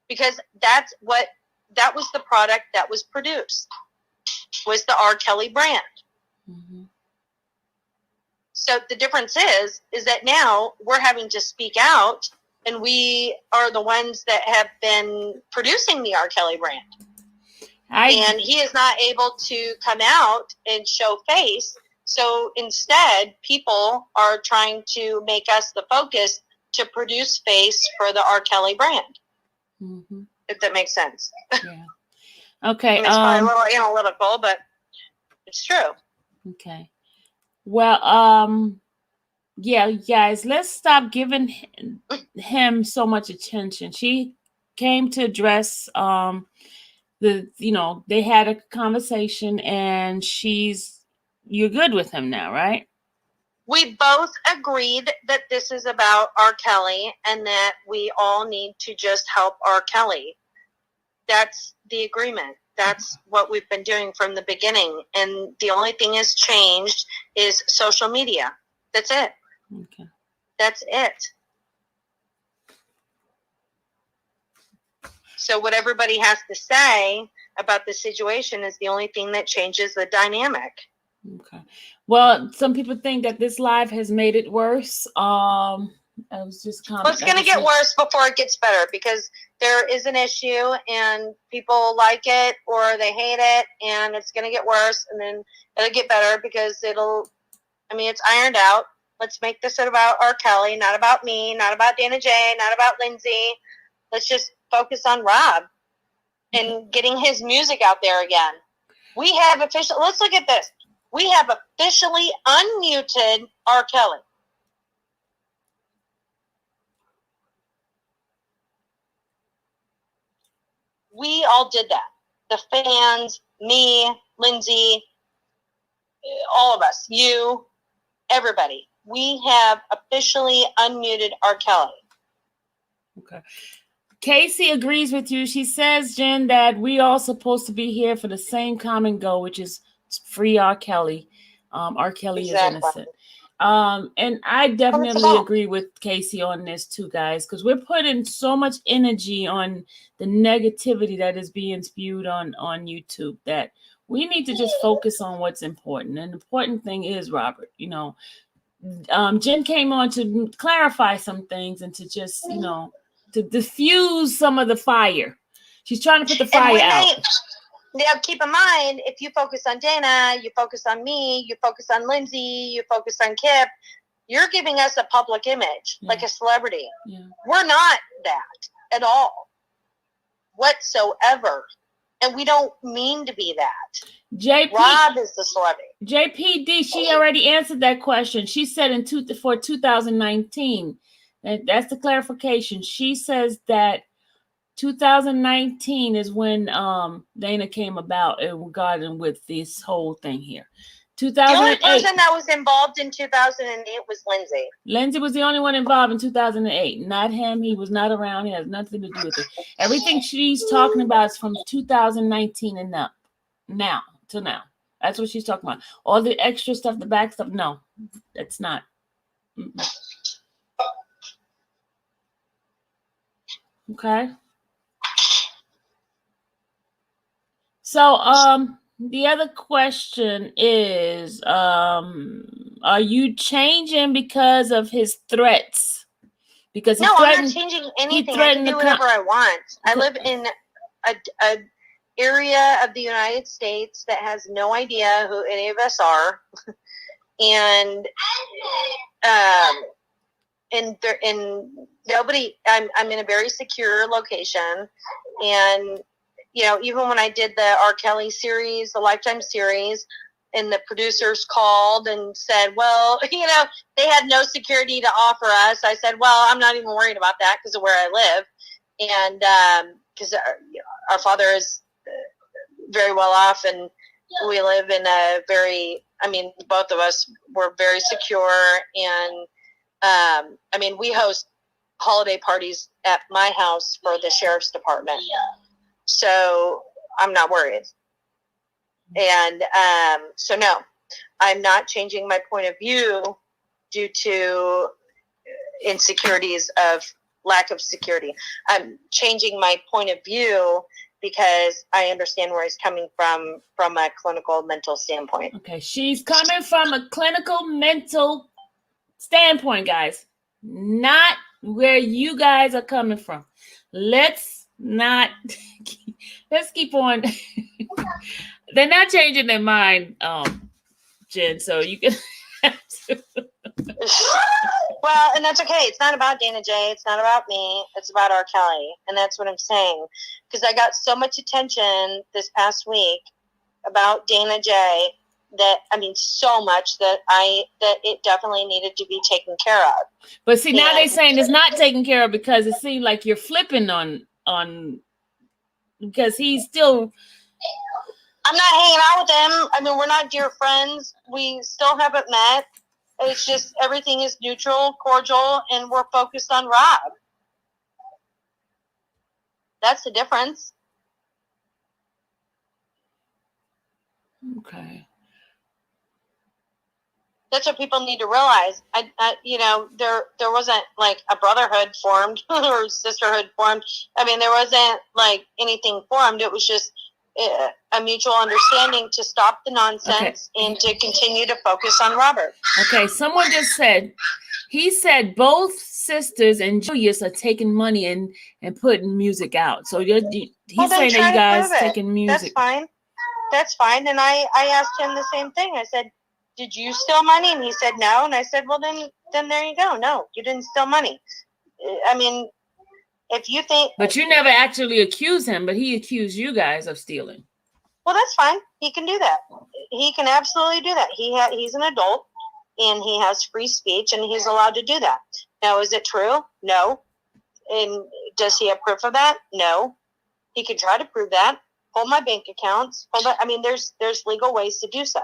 Because that was the product that was produced. Was the R. Kelly brand. Mm-hmm. So the difference is that now we're having to speak out, and we are the ones that have been producing the R. Kelly brand. And he is not able to come out and show face. So instead, people are trying to make us the focus to produce face for the R. Kelly brand. Mm-hmm. If that makes sense. Yeah. Okay. It's probably a little analytical, but it's true. Okay. Well, yeah, guys, let's stop giving him so much attention. She came to address they had a conversation, and you're good with him now, right? We both agreed that this is about R. Kelly and that we all need to just help R. Kelly. That's the agreement. That's what we've been doing from the beginning. And the only thing has changed is social media. That's it. Okay. That's it. So what everybody has to say about the situation is the only thing that changes the dynamic. Okay. Well, some people think that this live has made it worse. I was just Well, it's going to get worse before it gets better, because there is an issue and people like it or they hate it, and it's going to get worse, and then it'll get better because it's ironed out. Let's make this about R. Kelly, not about me, not about Dana J, not about Lindsay. Let's just focus on Rob and getting his music out there again. Let's look at this. We have officially unmuted R. Kelly. We all did that. The fans, me, Lindsay, all of us, you, everybody. We have officially unmuted R. Kelly. Okay. Casey agrees with you. She says, Jen, that we all supposed to be here for the same common goal, which is free R. Kelly. R. Kelly is innocent. And I definitely agree with Casey on this too, guys, because we're putting so much energy on the negativity that is being spewed on YouTube that we need to just focus on what's important. And the important thing is, Robert, Jen came on to clarify some things and to just, to diffuse some of the fire. She's trying to put the fire out. Now, keep in mind, if you focus on Dana, you focus on me, you focus on Lindsay, you focus on Kip, you're giving us a public image, like a celebrity. Yeah. We're not that at all, whatsoever. And we don't mean to be that. Rob is the celebrity. JPD, she already answered that question. She said for 2019, that's the clarification. She says that 2019 is when Dana came about regarding with this whole thing here. 2008. The only person that was involved in 2008 was Lindsay. Lindsay was the only one involved in 2008. Not him. He was not around. He has nothing to do with it. Everything she's talking about is from 2019 and up. Now. That's what she's talking about. All the extra stuff, the back stuff, no, that's not. Okay. So, the other question is, are you changing because of his threats? Because no, I'm not changing anything. I can do whatever I want. I live in a area of the United States that has no idea who any of us are, and nobody. I'm in a very secure location, and even when I did the R. Kelly series, the Lifetime series, and the producers called and said, well, they had no security to offer us. I said, well, I'm not even worried about that because of where I live. And because our father is very well off, and we live in a both of us were very secure. And we host holiday parties at my house for the sheriff's department. So I'm not worried. And so no, I'm not changing my point of view due to insecurities of lack of security. I'm changing my point of view because I understand where he's coming from a clinical mental standpoint. Okay, she's coming from a clinical mental standpoint, guys, not where you guys are coming from. Let's keep on. They're not changing their mind, Jen, so you can have to. Well, and that's okay. It's not about Dana J. It's not about me. It's about R. Kelly. And that's what I'm saying. Because I got so much attention this past week about Dana J. So much that it definitely needed to be taken care of. But see, now they're saying it's not taken care of because it seems like you're flipping on because he's still. I'm not hanging out with him. I mean, we're not dear friends. We still haven't met. It's just everything is neutral, cordial, and we're focused on Rob. That's the difference. Okay. That's what people need to realize. There wasn't like a brotherhood formed or sisterhood formed. I mean, there wasn't like anything formed. It was just a mutual understanding to stop the nonsense and to continue to focus on Robert. Okay, someone just said, he said both sisters and Julius are taking money and putting music out. So he's saying that you guys taking music. That's fine. And I asked him the same thing. I said, did you steal money? And he said no. And I said, well, then there you go. No, you didn't steal money. I mean, if you think... But you never actually accused him, but he accused you guys of stealing. Well, that's fine. He can do that. He can absolutely do that. He's an adult, and he has free speech, and he's allowed to do that. Now, is it true? No. And does he have proof of that? No. He can try to prove that. Hold my bank accounts. There's legal ways to do so.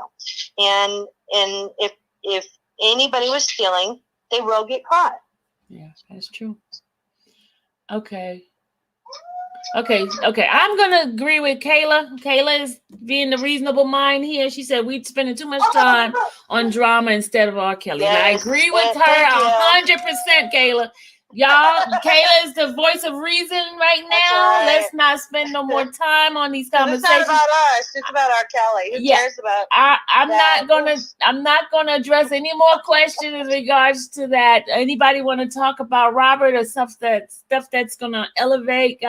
And if anybody was stealing, they will get caught. Yeah, that's true. Okay. I'm gonna agree with Kayla. Kayla is being the reasonable mind here. She said we're spending too much time on drama instead of R. Kelly. Yes, and I agree with her 100%, Kayla. Y'all, Kayla is the voice of reason right now. Right. Let's not spend no more time on these conversations. It's not about us. It's about R. Kelly. Who cares about? I'm not gonna address any more questions in regards to that. Anybody want to talk about Robert or stuff that's gonna elevate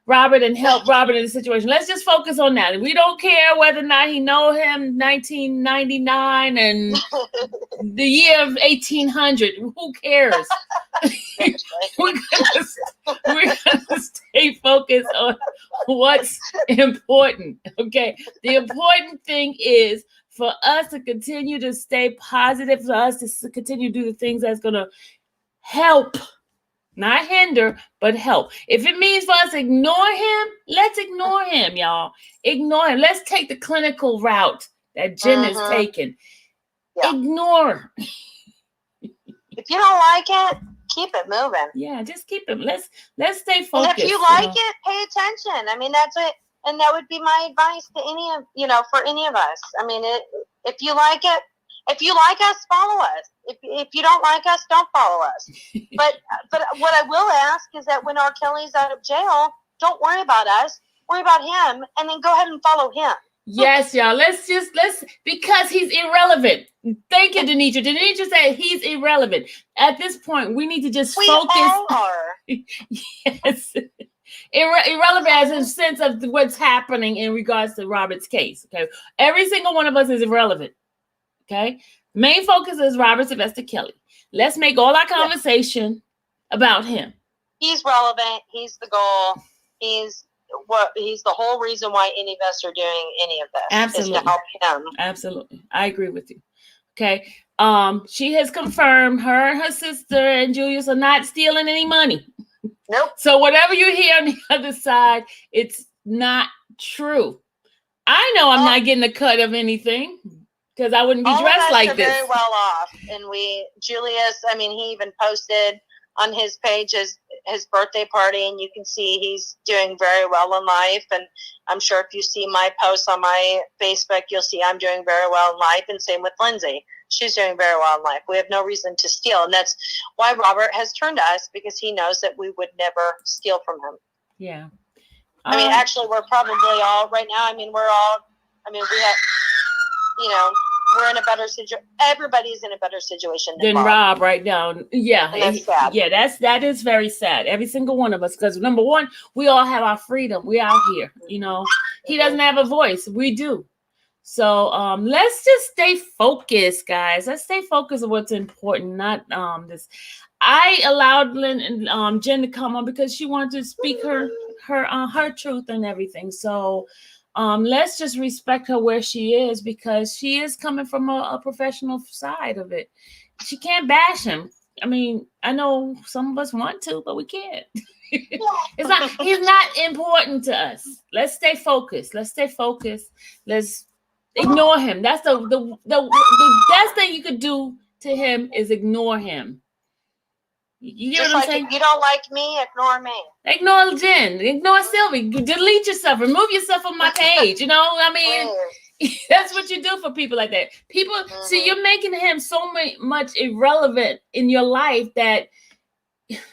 Robert and help Robert in the situation? Let's just focus on that. We don't care whether or not he know him 1999 and the year of 1800. Who cares? We're gonna stay focused on what's important. Okay. The important thing is for us to continue to stay positive, for us to continue to do the things that's gonna help. Not hinder, but help. If it means for us to ignore him, let's ignore him, y'all. Ignore him. Let's take the clinical route that Jim is taking. Yeah. Ignore. If you don't like it, keep it moving. Yeah, just keep it. Let's stay focused. And if you like it, pay attention. I mean, that's it. And that would be my advice to for any of us. I mean, if you like it, if you like us, follow us. If you don't like us, don't follow us. But what I will ask is that when R. Kelly's out of jail, don't worry about us. Worry about him, and then go ahead and follow him. Yes, y'all. Let's because he's irrelevant. Thank you, Denitra. Denitra said he's irrelevant. At this point, we need to just focus. We all are. Yes. Irrelevant as in sense of what's happening in regards to Robert's case. Okay. Every single one of us is irrelevant. Okay. Main focus is Robert Sylvester Kelly. Let's make all our conversation about him. He's relevant. He's the goal. He's the whole reason why any of us are doing any of this. Absolutely. Is to help him. Absolutely. I agree with you. Okay. She has confirmed her and her sister and Julius are not stealing any money. Nope. So whatever you hear on the other side, it's not true. I know I'm not getting a cut of anything. Because I wouldn't be dressed like this. Very well off, and Julius. I mean, he even posted on his page his birthday party, and you can see he's doing very well in life. And I'm sure if you see my posts on my Facebook, you'll see I'm doing very well in life. And same with Lindsay; she's doing very well in life. We have no reason to steal, and that's why Robert has turned to us, because he knows that we would never steal from him. Yeah. I mean, actually, we're probably all right now. I mean, we have. We're in a better situation. Everybody's in a better situation than Rob right now. Yeah. And that's sad. Yeah, that is very sad. Every single one of us. Because number one, we all have our freedom. We out here. He doesn't have a voice. We do. So let's just stay focused, guys. Let's stay focused on what's important, not this. I allowed Jen to come on because she wanted to speak her truth and everything. So let's just respect her where she is, because she is coming from a professional side of it. She can't bash him. I mean, I know some of us want to, but we can't. It's not. He's not important to us. Let's stay focused. Let's stay focused. Let's ignore him. That's the best thing you could do to him is ignore him. You hear Just what I'm like saying? if you don't like me, ignore me. Ignore Jen. Ignore Sylvie. Delete yourself. Remove yourself from my page. You know, I mean, that's what you do for people like that. People see you're making him so much irrelevant in your life that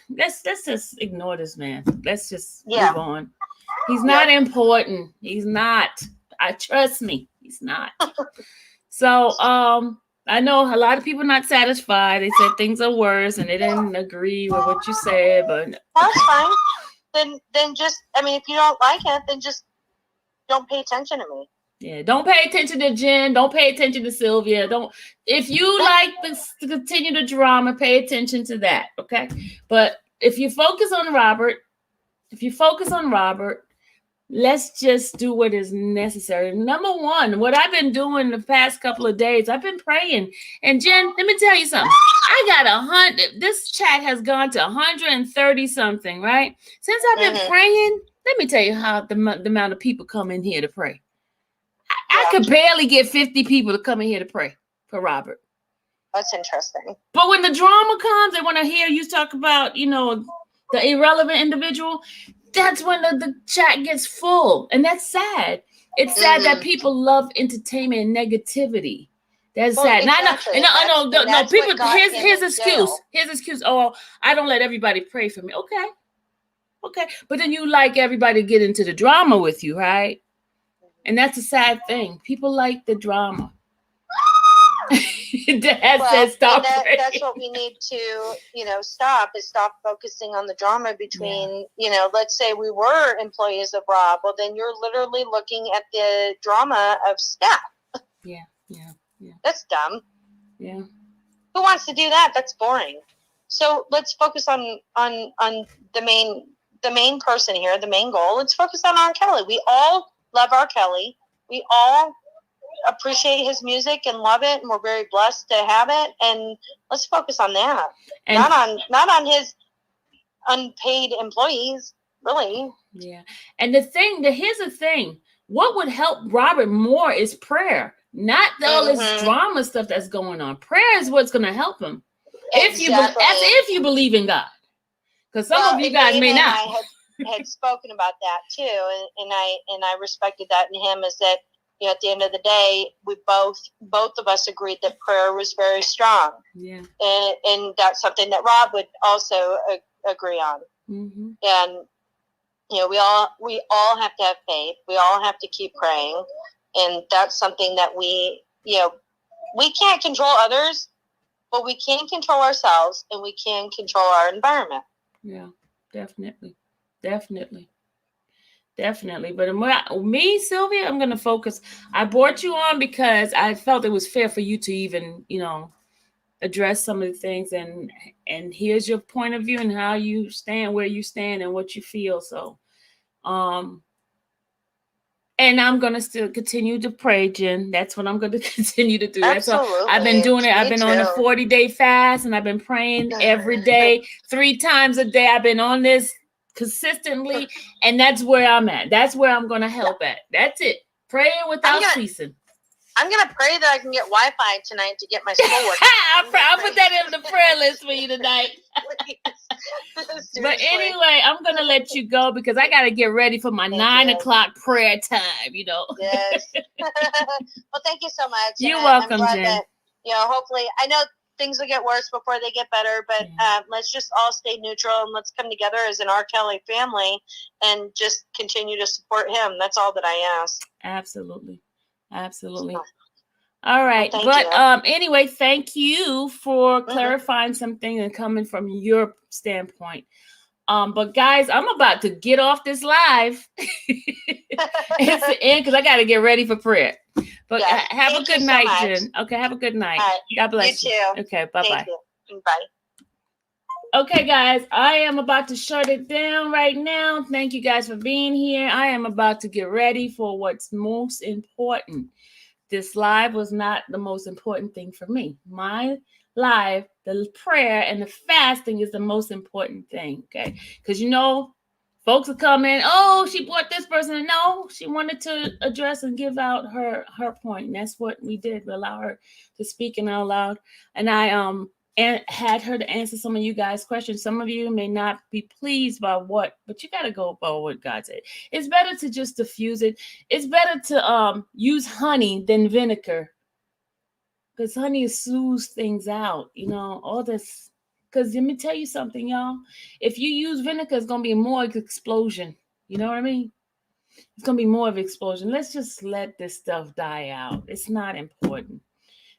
let's just ignore this man. Let's just move on. He's not important. He's not. I trust me. He's not. So I know a lot of people not satisfied. They said things are worse and they didn't agree with what you said, but that's fine. Then just, I mean, if you don't like it, then just don't pay attention to me. Yeah, don't pay attention to Jen. Don't pay attention to Sylvia. Don't. If you like this to continue the drama, pay attention to that. Okay, but if you focus on Robert, let's just do what is necessary. Number one, what I've been doing the past couple of days, I've been praying. And Jen, let me tell you something. I got 100. This chat has gone to 130 something, right? Since I've been praying, let me tell you how the amount of people come in here to pray. I could barely get 50 people to come in here to pray for Robert. That's interesting. But when the drama comes, they want to hear you talk about, you know, the irrelevant individual. That's when the chat gets full. And that's sad. It's sad that people love entertainment and negativity. That's sad. Exactly. No. People, here's excuse. Here's excuse. Oh, I don't let everybody pray for me. Okay. But then you like everybody to get into the drama with you, right? And that's a sad thing. People like the drama. Dad says stop. That's what we need to, stop focusing on the drama between, let's say we were employees of Rob. Well, then you're literally looking at the drama of staff. Yeah. That's dumb. Yeah. Who wants to do that? That's boring. So let's focus on the main person here, the main goal. Let's focus on R. Kelly. We all love R. Kelly. We all appreciate his music and love it, and we're very blessed to have it. And let's focus on that, and not on his unpaid employees, really. Yeah. And here's the thing: what would help Robert more is prayer, not all this drama stuff that's going on. Prayer is what's going to help him. If you believe in God, because some of you guys may not. I had spoken about that too, and I respected that in him. Is that at the end of the day, we both of us agreed that prayer was very strong. Yeah, and that's something that Rob would also agree on. Mm-hmm. And we all have to have faith. We all have to keep praying, and that's something that we can't control others, but we can control ourselves, and we can control our environment. Yeah, definitely. But me, Sylvia, I'm going to focus. I brought you on because I felt it was fair for you to even, address some of the things. And here's your point of view and how you stand, where you stand and what you feel. So, and I'm going to still continue to pray, Jen. That's what I'm going to continue to do. Absolutely. That's what I've been doing it. I've been on a 40-day fast and I've been praying every day, 3 times a day. I've been on this consistently, and that's where I'm at. That's where I'm going to help at. That's it. Praying without ceasing. I'm going to pray that I can get Wi-Fi tonight to get my schoolwork. I'll put that in the prayer list for you tonight. But anyway, I'm going to let you go because I got to get ready for my 9 o'clock prayer time, Yes. Well, thank you so much. You're welcome, Jen. That, hopefully, I know things will get worse before they get better, but let's just all stay neutral and let's come together as an R. Kelly family and just continue to support him. That's all that I ask. Absolutely. All right. But anyway, thank you for clarifying something and coming from your standpoint. But guys, I'm about to get off this live. It's the end because I got to get ready for prayer. But have a good night, Jen. Okay, have a good night. Right. God bless you. You too. Okay, bye-bye. Bye. Okay, guys, I am about to shut it down right now. Thank you guys for being here. I am about to get ready for what's most important. this live was not the most important thing for me. My live, the prayer and the fasting is the most important thing. Okay. Because folks are coming, oh, she brought this person. No, she wanted to address and give out her point. And that's what we did. We allow her to speak and out loud. And I had her to answer some of you guys' questions. Some of you may not be pleased by but you got to go by what God said. It's better to just diffuse it. It's better to use honey than vinegar, because honey smooths things out. All this. Because let me tell you something, y'all. If you use vinegar, it's gonna be more explosion. You know what I mean? It's gonna be more of an explosion. Let's just let this stuff die out. It's not important.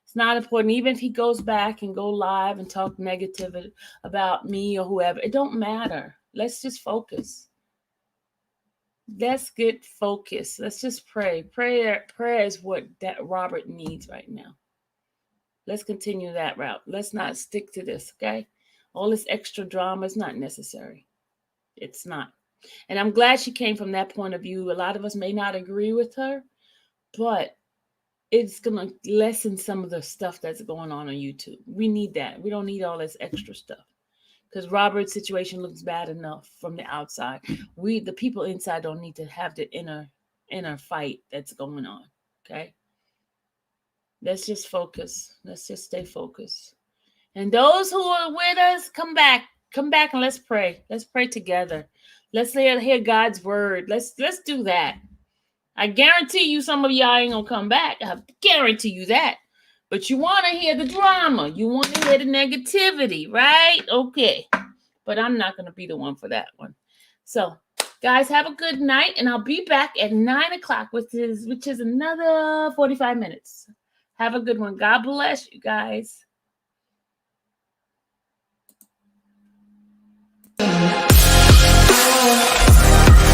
It's not important. Even if he goes back and go live and talk negative about me or whoever, it don't matter. Let's just focus. Let's get focused. Let's just pray. Prayer is what that Robert needs right now. Let's continue that route. Let's not stick to this, okay? All this extra drama is not necessary. It's not. And I'm glad she came from that point of view. A lot of us may not agree with her, but it's going to lessen some of the stuff that's going on YouTube. We need that. We don't need all this extra stuff, because Robert's situation looks bad enough from the outside. The people inside, don't need to have the inner fight that's going on, okay? Let's just focus. Let's just stay focused. And those who are with us, come back and let's pray. Let's pray together. Let's hear God's word. Let's do that. I guarantee you some of y'all ain't gonna come back. I guarantee you that. But you want to hear the drama. You want to hear the negativity, right? Okay. But I'm not going to be the one for that one. So, guys, have a good night. And I'll be back at 9 o'clock, which is another 45 minutes. Have a good one. God bless you guys.